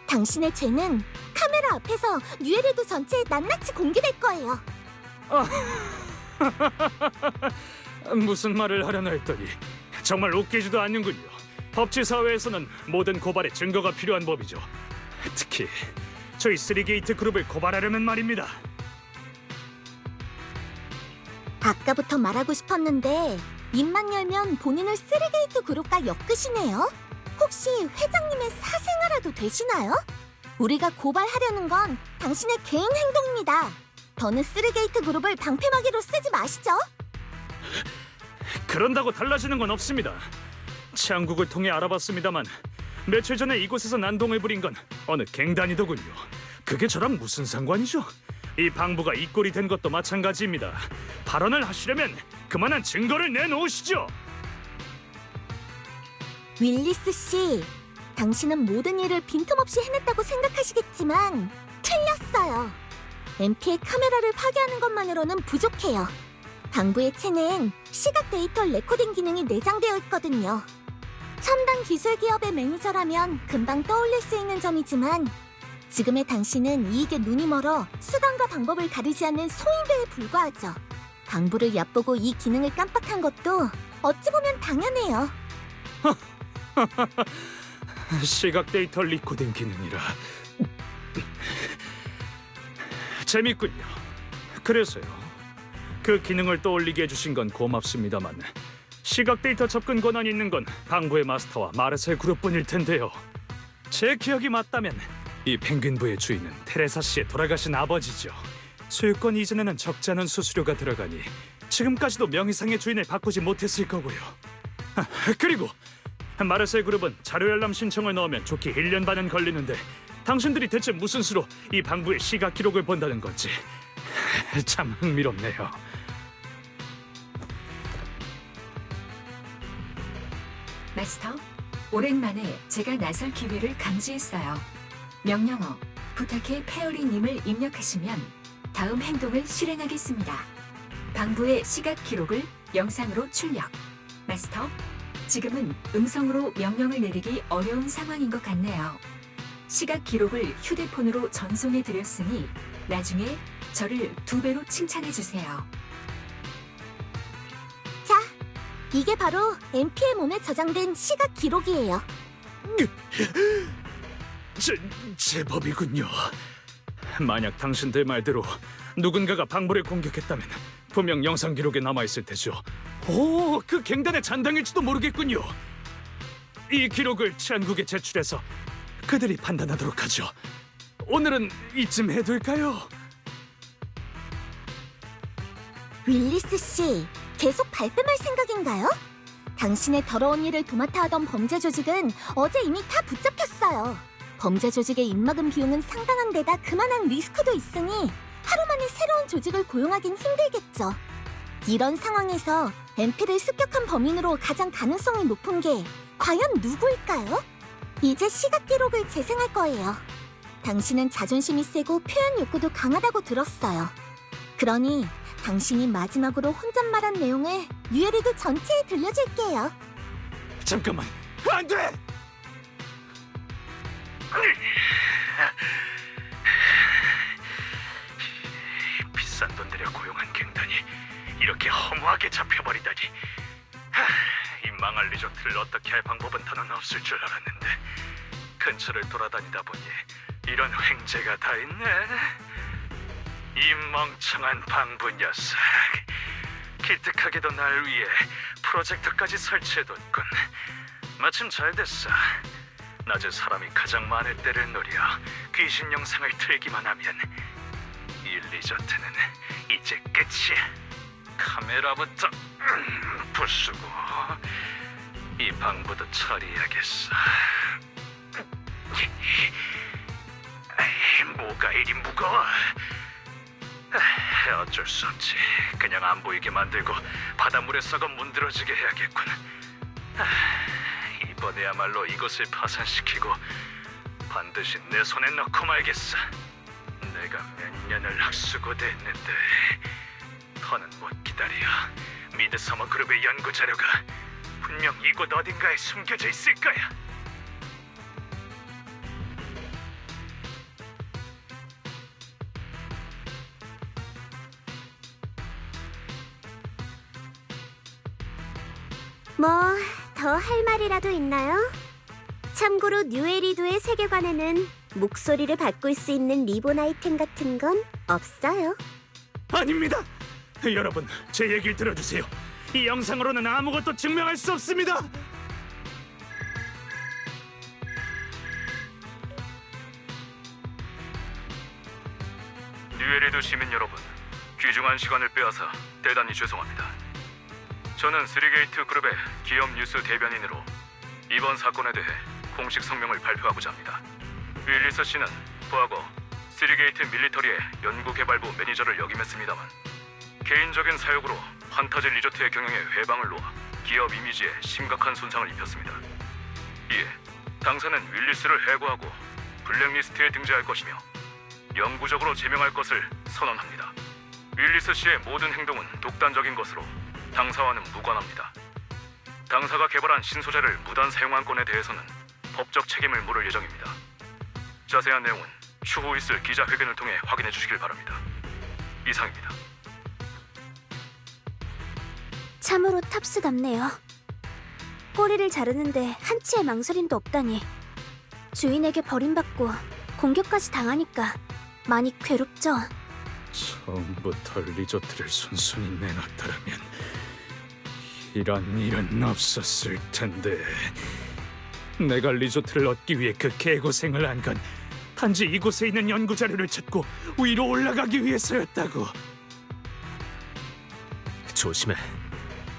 당신의 죄는 카메라 앞에서 뉴에르도 전체에 낱낱이 공개될 거예요. 무슨 말을 하려나 했더니 정말 웃기지도 않는군요. 법치 사회에서는 모든 고발에 증거가 필요한 법이죠. 특히 저희 3게이트 그룹을 고발하려면 말입니다. 아까부터 말하고 싶었는데 입만 열면 본인을 3게이트 그룹과 엮으시네요. 혹시 회장님의 사생아라도 되시나요? 우리가 고발하려는 건 당신의 개인 행동입니다. 더는 3게이트 그룹을 방패막이로 쓰지 마시죠. 그런다고 달라지는 건 없습니다. 치안국을 통해 알아봤습니다만 며칠 전에 이곳에서 난동을 부린 건 어느 갱단이더군요. 그게 저랑 무슨 상관이죠? 이 방부가 이 꼴이 된 것도 마찬가지입니다. 발언을 하시려면 그만한 증거를 내놓으시죠. 윌리스 씨, 당신은 모든 일을 빈틈없이 해냈다고 생각하시겠지만 틀렸어요. MP의 카메라를 파괴하는 것만으로는 부족해요. 방부의 체내엔 시각 데이터 레코딩 기능이 내장되어 있거든요. 첨단 기술 기업의 매니저라면 금방 떠올릴 수 있는 점이지만 지금의 당신은 이익에 눈이 멀어 수단과 방법을 가리지 않는 소인배에 불과하죠. 방부를 얕보고 이 기능을 깜빡한 것도 어찌 보면 당연해요. 시각 데이터 리코딩 기능이라 재밌군요. 그래서요. 그 기능을 떠올리게 해주신 건 고맙습니다만 시각 데이터 접근 권한이 있는 건 방부의 마스터와 마르셀 그룹뿐일 텐데요. 제 기억이 맞다면 이 펭귄부의 주인은 테레사 씨의 돌아가신 아버지죠. 소유권 이전에는 적지 않은 수수료가 들어가니 지금까지도 명의상의 주인을 바꾸지 못했을 거고요. 그리고 마르셀 그룹은 자료 열람 신청을 넣으면 좋게 1년 반은 걸리는데 당신들이 대체 무슨 수로 이 방부의 시각 기록을 본다는 건지 참 흥미롭네요. 마스터, 오랜만에 제가 나설 기회를 감지했어요. 명령어, 부탁해 페어리님을 입력하시면 다음 행동을 실행하겠습니다. 방부의 시각 기록을 영상으로 출력. 마스터, 지금은 음성으로 명령을 내리기 어려운 상황인 것 같네요. 시각 기록을 휴대폰으로 전송해 드렸으니 나중에 저를 2배로 칭찬해 주세요. 자, 이게 바로 MP의 몸에 저장된 시각 기록이에요. 제법이군요. 만약 당신들 말대로 누군가가 방부를 공격했다면 분명 영상 기록에 남아있을 테죠. 오, 그 갱단의 잔당일지도 모르겠군요. 이 기록을 치안국에 제출해서 그들이 판단하도록 하죠. 오늘은 이쯤 해둘까요? 윌리스 씨, 계속 발뺌할 생각인가요? 당신의 더러운 일을 도맡아 하던 범죄 조직은 어제 이미 다 붙잡혔어요. 범죄 조직의 입막음 비용은 상당한 데다 그만한 리스크도 있으니 하루 만에 새로운 조직을 고용하긴 힘들겠죠. 이런 상황에서 MP를 습격한 범인으로 가장 가능성이 높은 게 과연 누구일까요? 이제 시각 기록을 재생할 거예요. 당신은 자존심이 세고 표현 욕구도 강하다고 들었어요. 그러니 당신이 마지막으로 혼잣말한 내용을 뉴에리드 전체에 들려줄게요. 잠깐만, 안 돼! 비싼 돈 들여 고용한 갱단이 이렇게 허무하게 잡혀버리다니. 이 망할 리조트를 어떻게 할 방법은 더는 없을 줄 알았는데 근처를 돌아다니다 보니 이런 횡재가 다 있네. 이 멍청한 방부 녀석. 기특하게도 날 위해 프로젝터까지 설치해뒀군. 마침 잘 됐어. 낮에 사람이 가장 많을 때를 노려 귀신 영상을 틀기만 하면 이 리조트는 이제 끝이야. 카메라부터 부수고 이 방부도 처리해야겠어. 뭐가 이리 무거워. 어쩔 수 없지. 그냥 안 보이게 만들고 바닷물에 썩어 문드러지게 해야겠군. 이번에야말로 이것을 파산시키고 반드시 내 손에 넣고 말겠어. 내가 몇 년을 학수고대 했는데 더는 못 기다려. 미드서머 그룹의 연구 자료가 분명 이곳 어딘가에 숨겨져 있을 거야. 뭐, 더 할 말이라도 있나요? 참고로 뉴에리도의 세계관에는 목소리를 바꿀 수 있는 리본 아이템 같은 건 없어요. 아닙니다. 여러분, 제 얘기를 들어주세요. 이 영상으로는 아무것도 증명할 수 없습니다. 뉴에리도 시민 여러분, 귀중한 시간을 빼앗아 대단히 죄송합니다. 저는 3게이트 그룹의 기업 뉴스 대변인으로 이번 사건에 대해 공식 성명을 발표하고자 합니다. 윌리스 씨는 과거 3게이트 밀리터리의 연구개발부 매니저를 역임했습니다만 개인적인 사역으로 판타지 리조트의 경영에 회방을 놓아 기업 이미지에 심각한 손상을 입혔습니다. 이에 당사는 윌리스를 해고하고 블랙리스트에 등재할 것이며 영구적으로 제명할 것을 선언합니다. 윌리스 씨의 모든 행동은 독단적인 것으로 당사와는 무관합니다. 당사가 개발한 신소재를 무단 사용한 건에 대해서는 법적 책임을 물을 예정입니다. 자세한 내용은 추후 있을 기자회견을 통해 확인해 주시길 바랍니다. 이상입니다. 참으로 탑스답네요. 꼬리를 자르는데 한치의 망설임도 없다니. 주인에게 버림받고 공격까지 당하니까 많이 괴롭죠. 처음부터 리조트를 순순히 내놨더라면 이런 일은 없었을 텐데. 내가 리조트를 얻기 위해 그 개고생을 한 건 단지 이곳에 있는 연구 자료를 찾고 위로 올라가기 위해서였다고. 조심해.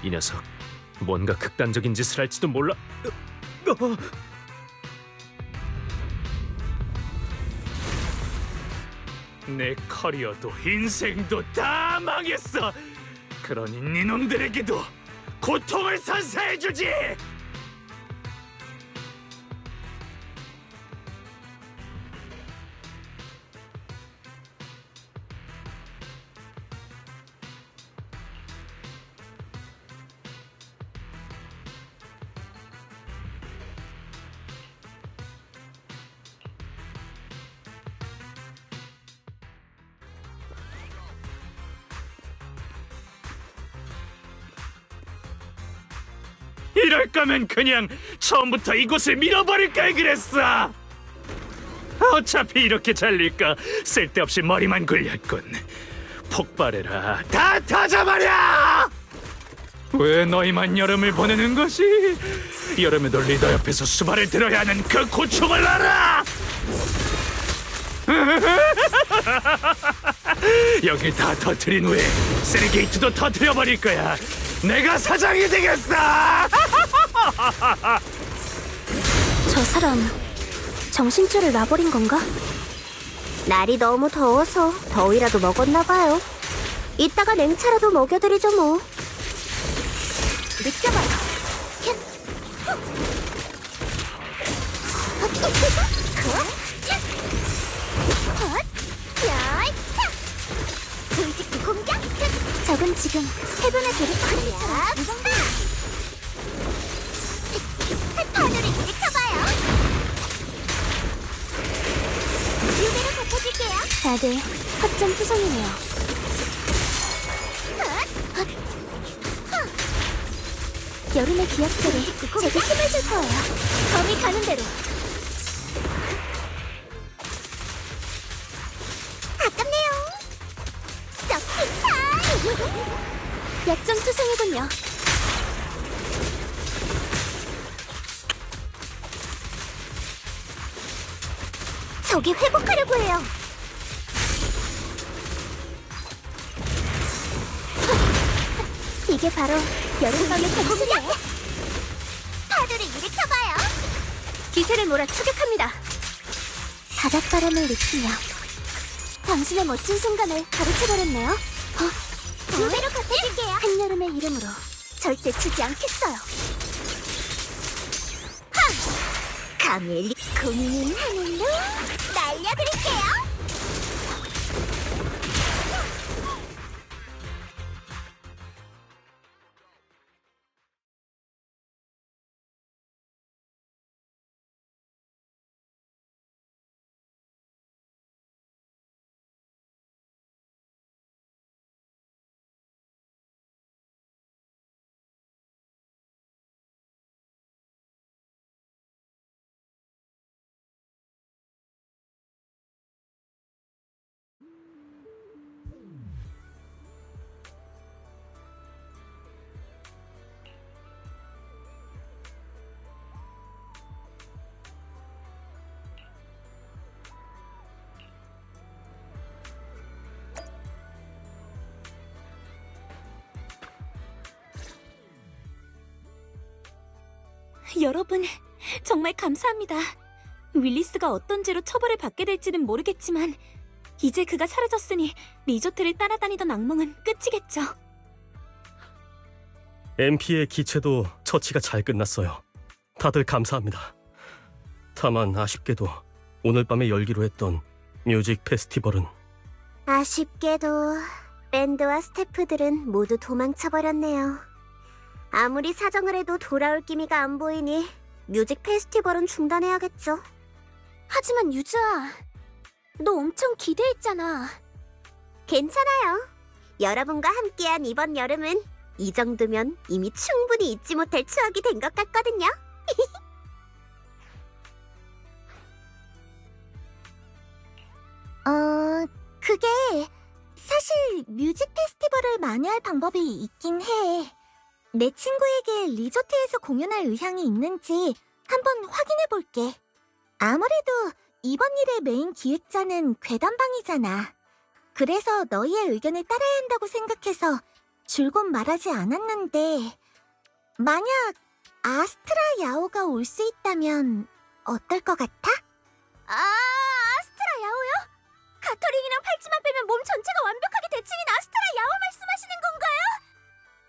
이 녀석 뭔가 극단적인 짓을 할지도 몰라. 내 커리어도 인생도 다 망했어. 그러니 니놈들에게도 고통을 선사해주지. 이럴 거면 그냥 처음부터 이곳을 밀어버릴 걸 그랬어. 어차피 이렇게 잘릴까 쓸데없이 머리만 굴렸군. 폭발해라. 다 터져버려! 왜 너희만 여름을 보내는 것이? 여름에도 리더 옆에서 수발을 들어야 하는 그 고충을 알아! 여길 다 터트린 후에 세리게이트도 터트려버릴 거야. 내가 사장이 되겠어! 저 사람 정신줄을 놔버린 건가? 날이 너무 더워서 더위라도 먹었나 봐요. 이따가 냉차라도 먹여드리죠 뭐. 느껴봐요. 돌직구 공격! 적은 지금 해변에 들이쳐버리처럼 파도를 일으켜봐요. 유배로 덮어줄게요. 다들 허점 투성이네요. 여름의 기억들이 제게 힘을 줄 거예요. 검이 가는 대로. 아깝네요. 썩히타! 약점 투성이군요. 저기 회복하려고 해요. 이게 바로 여름밤의 공수예요. 파도를 일으켜봐요. 기세를 몰아 추격합니다. 바닷바람을 느끼며 당신의 멋진 순간을 가르쳐버렸네요. 두 배로 갚아줄게요. 한여름의 이름으로 절대 치지 않겠어요. 카멜리 고민은 하늘로 날려드릴게요. 여러분, 정말 감사합니다. 윌리스가 어떤 죄로 처벌을 받게 될지는 모르겠지만 이제 그가 사라졌으니 리조트를 따라다니던 악몽은 끝이겠죠. MP의 기체도 처치가 잘 끝났어요. 다들 감사합니다. 다만 아쉽게도 오늘 밤에 열기로 했던 뮤직 페스티벌은 아쉽게도 밴드와 스태프들은 모두 도망쳐버렸네요. 아무리 사정을 해도 돌아올 기미가 안 보이니 뮤직 페스티벌은 중단해야겠죠. 하지만 유주아, 너 엄청 기대했잖아. 괜찮아요. 여러분과 함께한 이번 여름은 이 정도면 이미 충분히 잊지 못할 추억이 된 것 같거든요. 그게 사실 뮤직 페스티벌을 만회할 방법이 있긴 해. 내 친구에게 리조트에서 공연할 의향이 있는지 한번 확인해 볼게. 아무래도 이번 일의 메인 기획자는 괴담방이잖아. 그래서 너희의 의견을 따라야 한다고 생각해서 줄곧 말하지 않았는데, 만약 아스트라 야오가 올 수 있다면 어떨 것 같아? 아스트라 야오요? 가토링이랑 팔찌만 빼면 몸 전체가 완벽하게 대칭인 아스트라 야오 말씀하시는 건가요?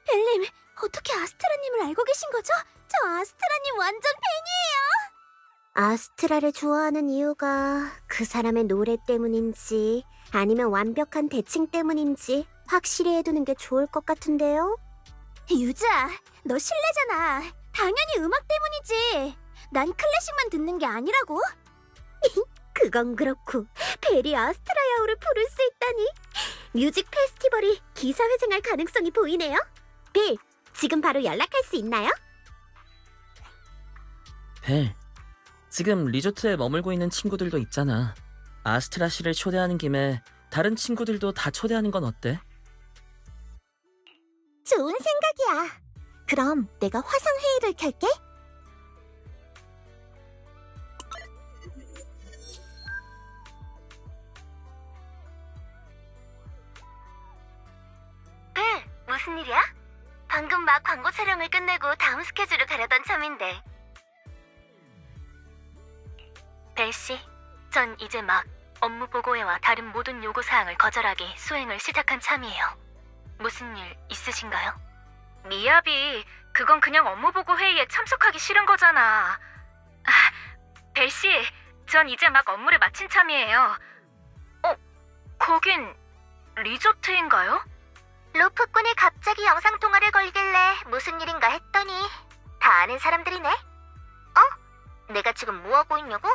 벨님, 어떻게 아스트라님을 알고 계신 거죠? 저 아스트라님 완전 팬이에요. 아스트라를 좋아하는 이유가 그 사람의 노래 때문인지 아니면 완벽한 대칭 때문인지 확실히 해두는 게 좋을 것 같은데요? 유자, 너 실례잖아. 당연히 음악 때문이지. 난 클래식만 듣는 게 아니라고. 그건 그렇고 벨이 아스트라 야오를 부를 수 있다니. 뮤직 페스티벌이 기사회생할 가능성이 보이네요. 벨, 지금 바로 연락할 수 있나요? 벨, 지금 리조트에 머물고 있는 친구들도 있잖아. 아스트라 씨를 초대하는 김에 다른 친구들도 다 초대하는 건 어때? 좋은 생각이야. 그럼 내가 화상 회의를 켤게. 벨, 무슨 일이야? 방금 막 광고 촬영을 끝내고 다음 스케줄을 가려던 참인데. 벨씨, 전 이제 막 업무 보고회와 다른 모든 요구사항을 거절하기 수행을 시작한 참이에요. 무슨 일 있으신가요? 미야비, 그건 그냥 업무 보고 회의에 참석하기 싫은 거잖아. 벨씨, 전 이제 막 업무를 마친 참이에요. 거긴 리조트인가요? 로프꾼이 갑자기 영상통화를 걸길래 무슨 일인가 했더니 다 아는 사람들이네. 내가 지금 뭐하고 있냐고?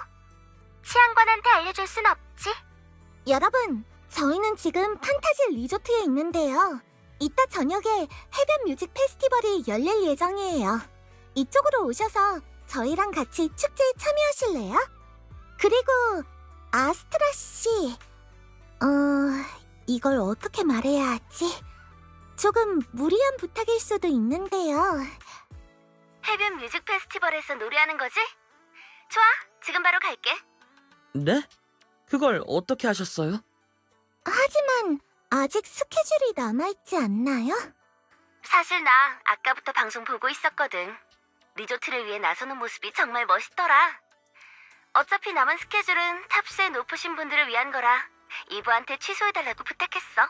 치안관한테 알려줄 순 없지. 여러분, 저희는 지금 판타지 리조트에 있는데요. 이따 저녁에 해변 뮤직 페스티벌이 열릴 예정이에요. 이쪽으로 오셔서 저희랑 같이 축제에 참여하실래요? 그리고 아스트라 씨, 이걸 어떻게 말해야 하지? 조금 무리한 부탁일 수도 있는데요. 해변 뮤직 페스티벌에서 노래하는 거지? 좋아, 지금 바로 갈게. 네? 그걸 어떻게 하셨어요? 하지만 아직 스케줄이 남아있지 않나요? 사실 나 아까부터 방송 보고 있었거든. 리조트를 위해 나서는 모습이 정말 멋있더라. 어차피 남은 스케줄은 탑스에 높으신 분들을 위한 거라 이브한테 취소해달라고 부탁했어.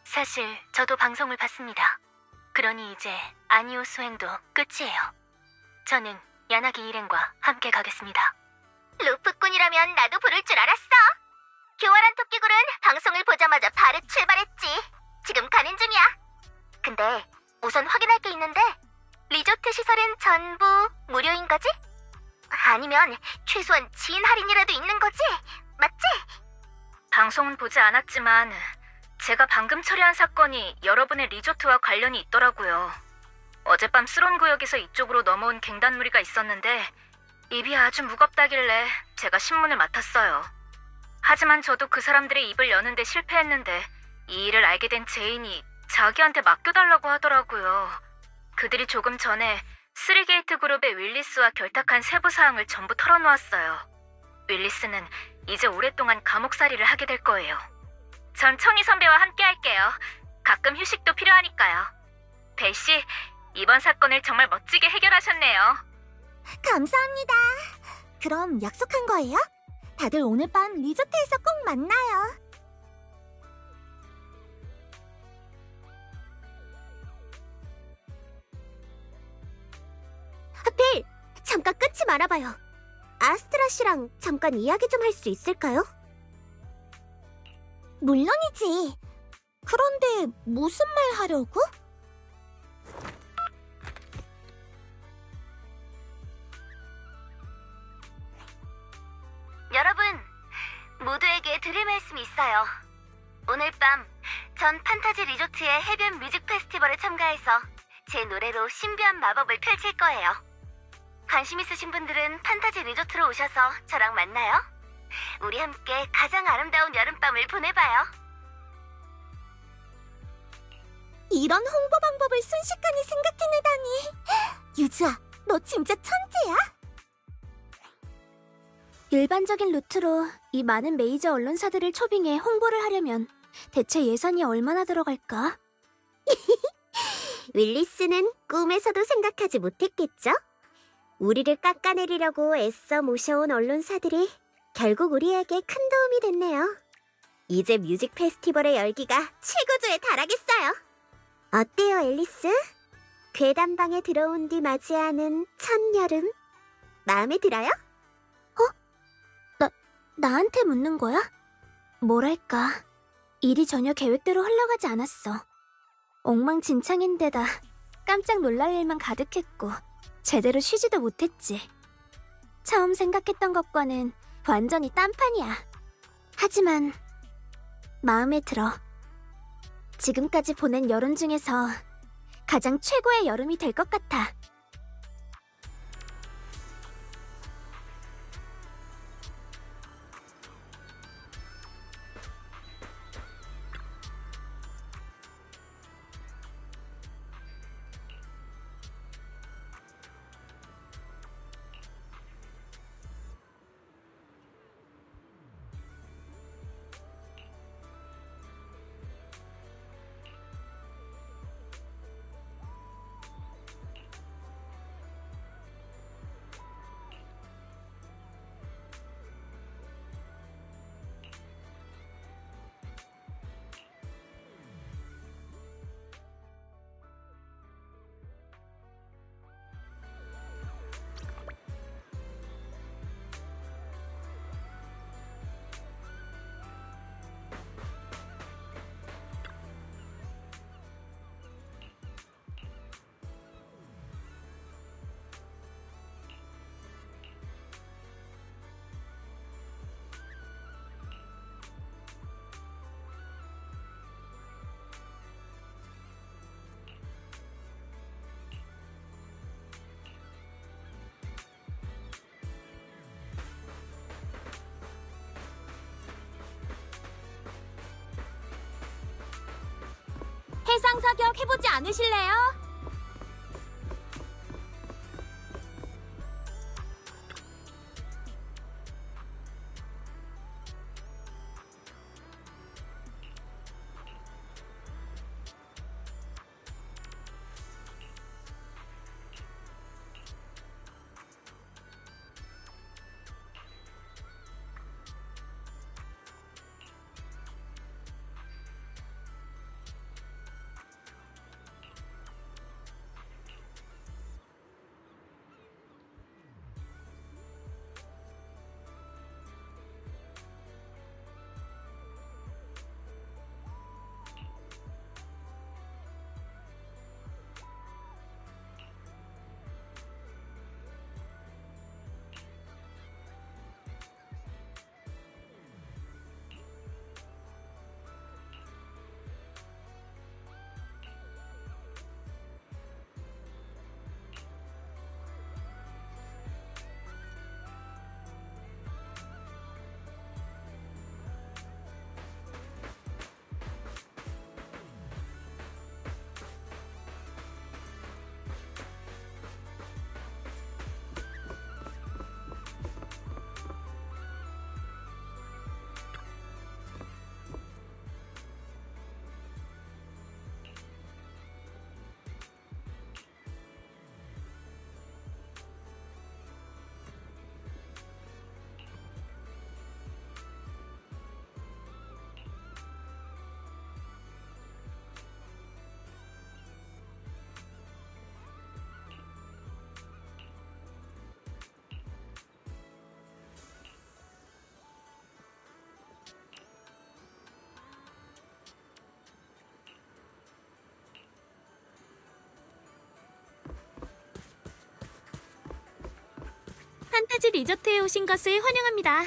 사실 저도 방송을 봤습니다. 그러니 이제 아니오 수행도 끝이에요. 저는 야나기 일행과 함께 가겠습니다. 루프꾼이라면 나도 부를 줄 알았어. 교활한 토끼굴은 방송을 보자마자 바로 출발했지. 지금 가는 중이야. 근데 우선 확인할 게 있는데 리조트 시설은 전부 무료인 거지? 아니면 최소한 지인 할인이라도 있는 거지? 맞지? 방송은 보지 않았지만 제가 방금 처리한 사건이 여러분의 리조트와 관련이 있더라고요. 어젯밤 스론 구역에서 이쪽으로 넘어온 갱단 무리가 있었는데 입이 아주 무겁다길래 제가 신문을 맡았어요. 하지만 저도 그 사람들의 입을 여는데 실패했는데 이 일을 알게 된 제인이 자기한테 맡겨달라고 하더라고요. 그들이 조금 전에 스리게이트 그룹의 윌리스와 결탁한 세부 사항을 전부 털어놓았어요. 윌리스는 이제 오랫동안 감옥살이를 하게 될 거예요. 전 청이 선배와 함께 할게요. 가끔 휴식도 필요하니까요. 벨씨, 이번 사건을 정말 멋지게 해결하셨네요. 감사합니다. 그럼 약속한 거예요? 다들 오늘 밤 리조트에서 꼭 만나요. 벨, 잠깐 끊지 말아봐요. 아스트라 씨랑 잠깐 이야기 좀 할 수 있을까요? 물론이지. 그런데 무슨 말 하려고? 여러분, 모두에게 드릴 말씀이 있어요. 오늘 밤 전 판타지 리조트의 해변 뮤직 페스티벌에 참가해서 제 노래로 신비한 마법을 펼칠 거예요. 관심 있으신 분들은 판타지 리조트로 오셔서 저랑 만나요. 우리 함께 가장 아름다운 여름밤을 보내봐요. 이런 홍보 방법을 순식간에 생각해내다니. 유주아, 너 진짜 천재야? 일반적인 루트로 이 많은 메이저 언론사들을 초빙해 홍보를 하려면 대체 예산이 얼마나 들어갈까? 윌리스는 꿈에서도 생각하지 못했겠죠? 우리를 깎아내리려고 애써 모셔온 언론사들이 결국 우리에게 큰 도움이 됐네요. 이제 뮤직 페스티벌의 열기가 최고조에 달하겠어요. 어때요, 앨리스? 괴담방에 들어온 뒤 맞이하는 첫여름 마음에 들어요? 나한테 묻는 거야? 뭐랄까, 일이 전혀 계획대로 흘러가지 않았어. 엉망진창인데다 깜짝 놀랄 일만 가득했고 제대로 쉬지도 못했지. 처음 생각했던 것과는 완전히 딴판이야. 하지만 마음에 들어. 지금까지 보낸 여름 중에서 가장 최고의 여름이 될 것 같아. 해상 사격 해보지 않으실래요? 판타지 리조트에 오신 것을 환영합니다.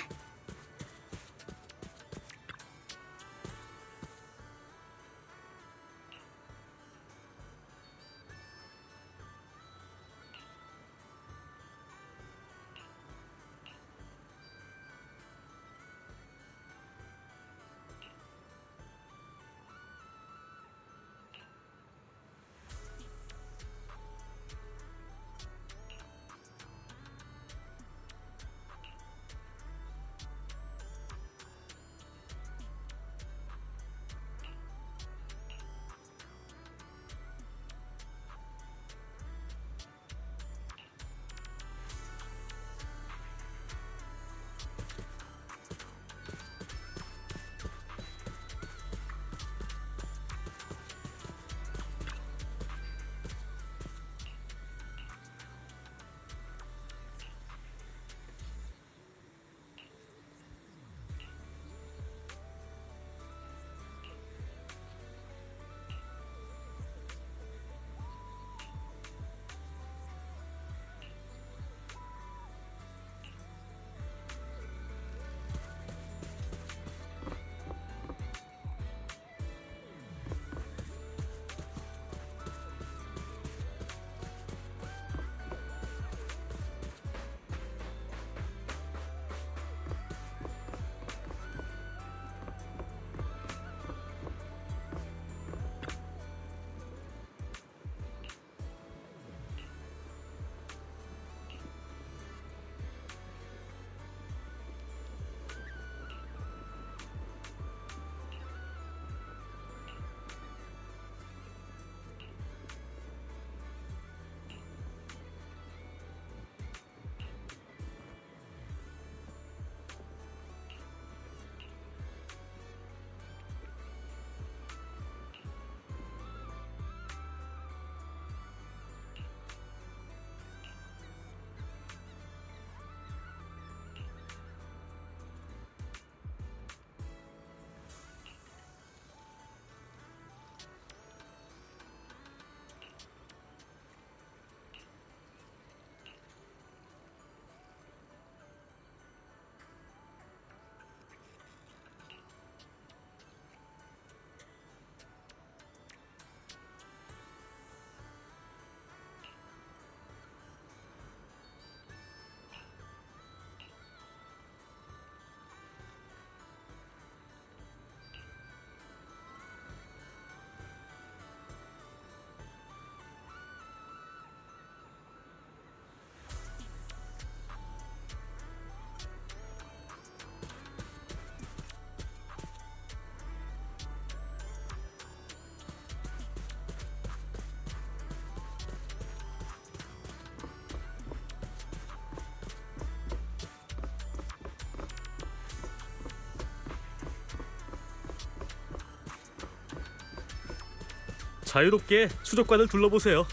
자유롭게 수족관을 둘러보세요.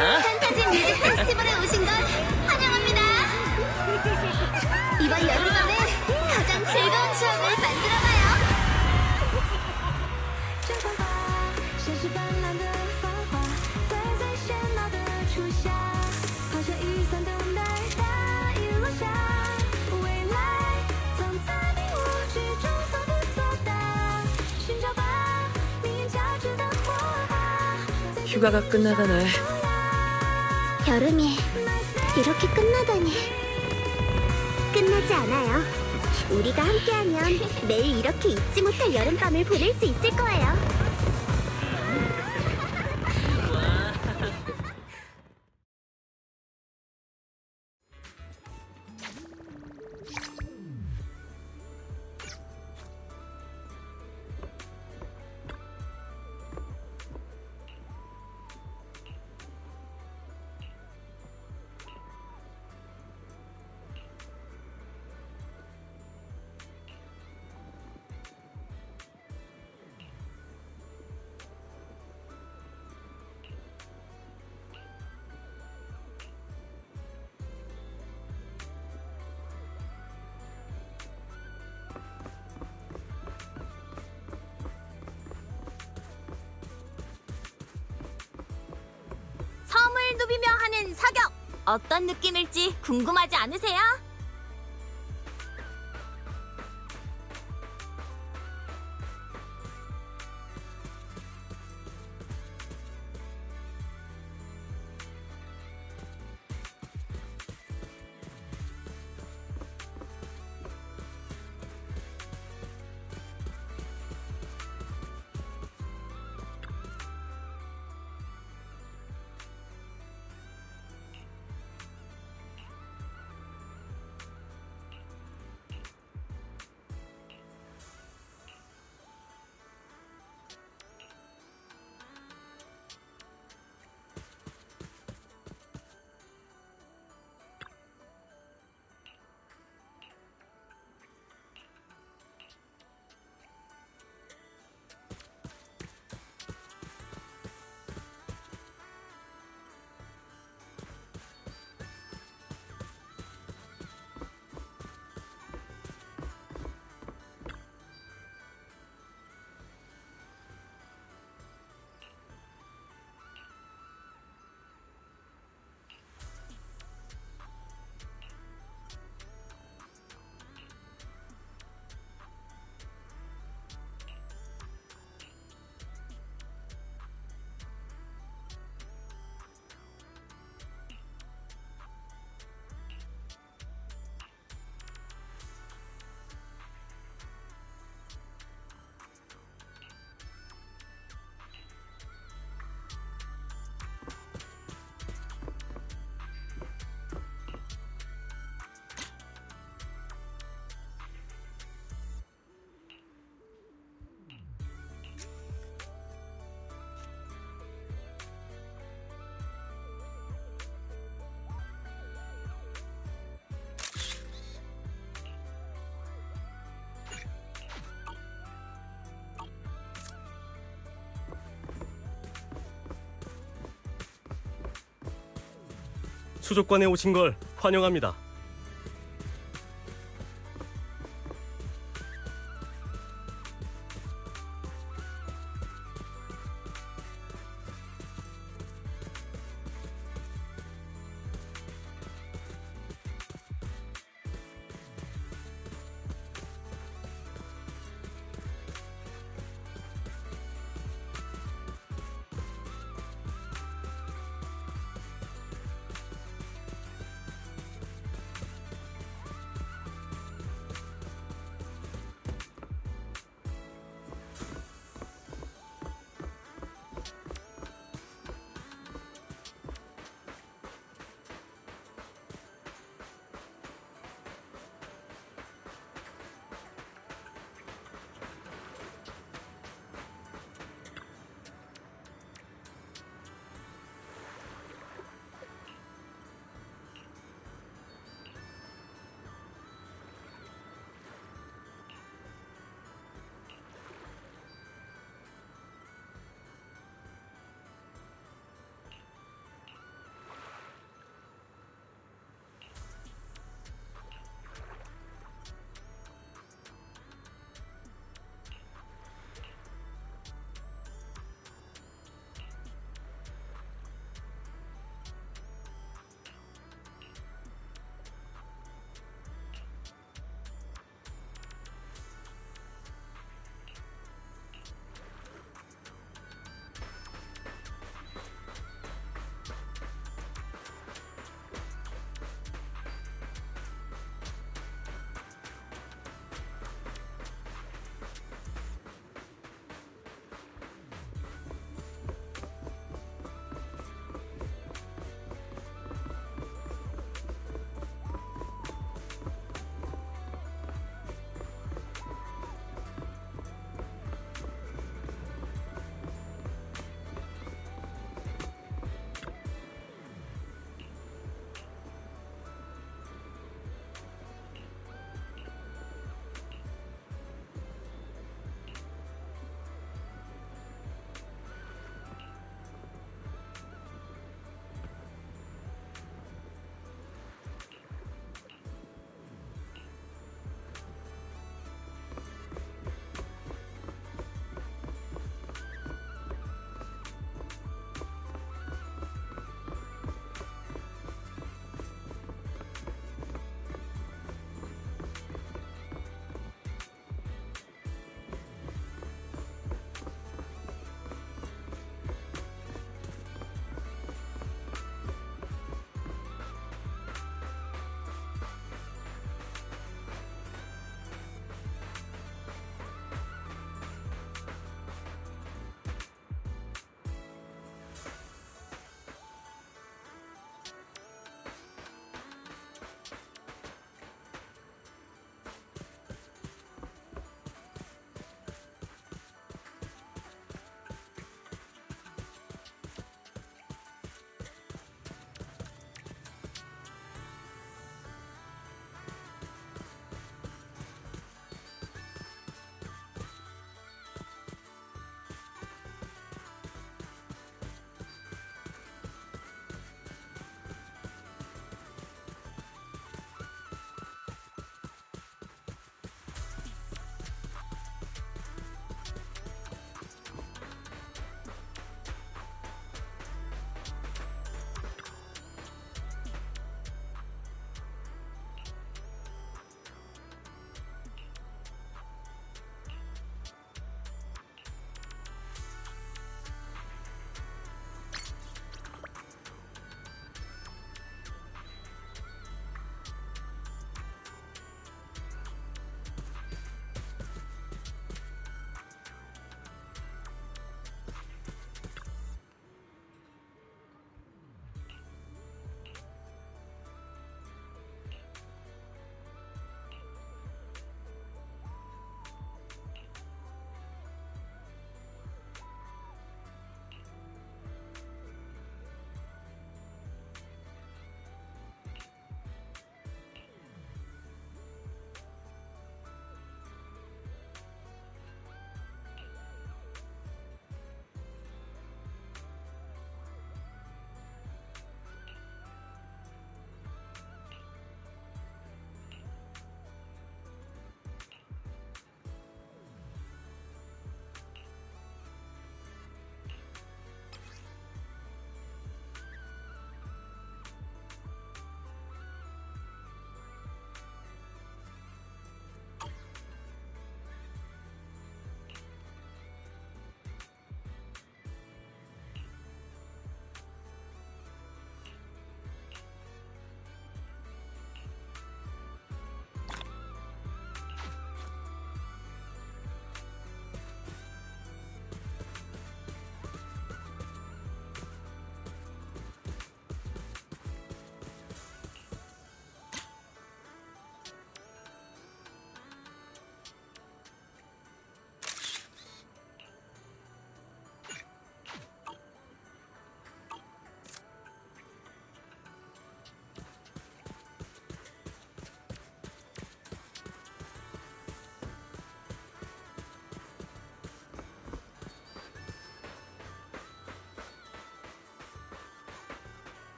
판타지 뮤직 페스티벌에 오신 걸 환영합니다. 이번 여름밤에 가장 즐거운 추억을 만들어봐요. 휴가가 끝나가네. 여름이 이렇게 끝나다니. 끝나지 않아요. 우리가 함께하면 매일 이렇게 잊지 못할 여름밤을 보낼 수 있을 거예요. 섬을 누비며 하는 사격! 어떤 느낌일지 궁금하지 않으세요? 수족관에 오신 걸 환영합니다.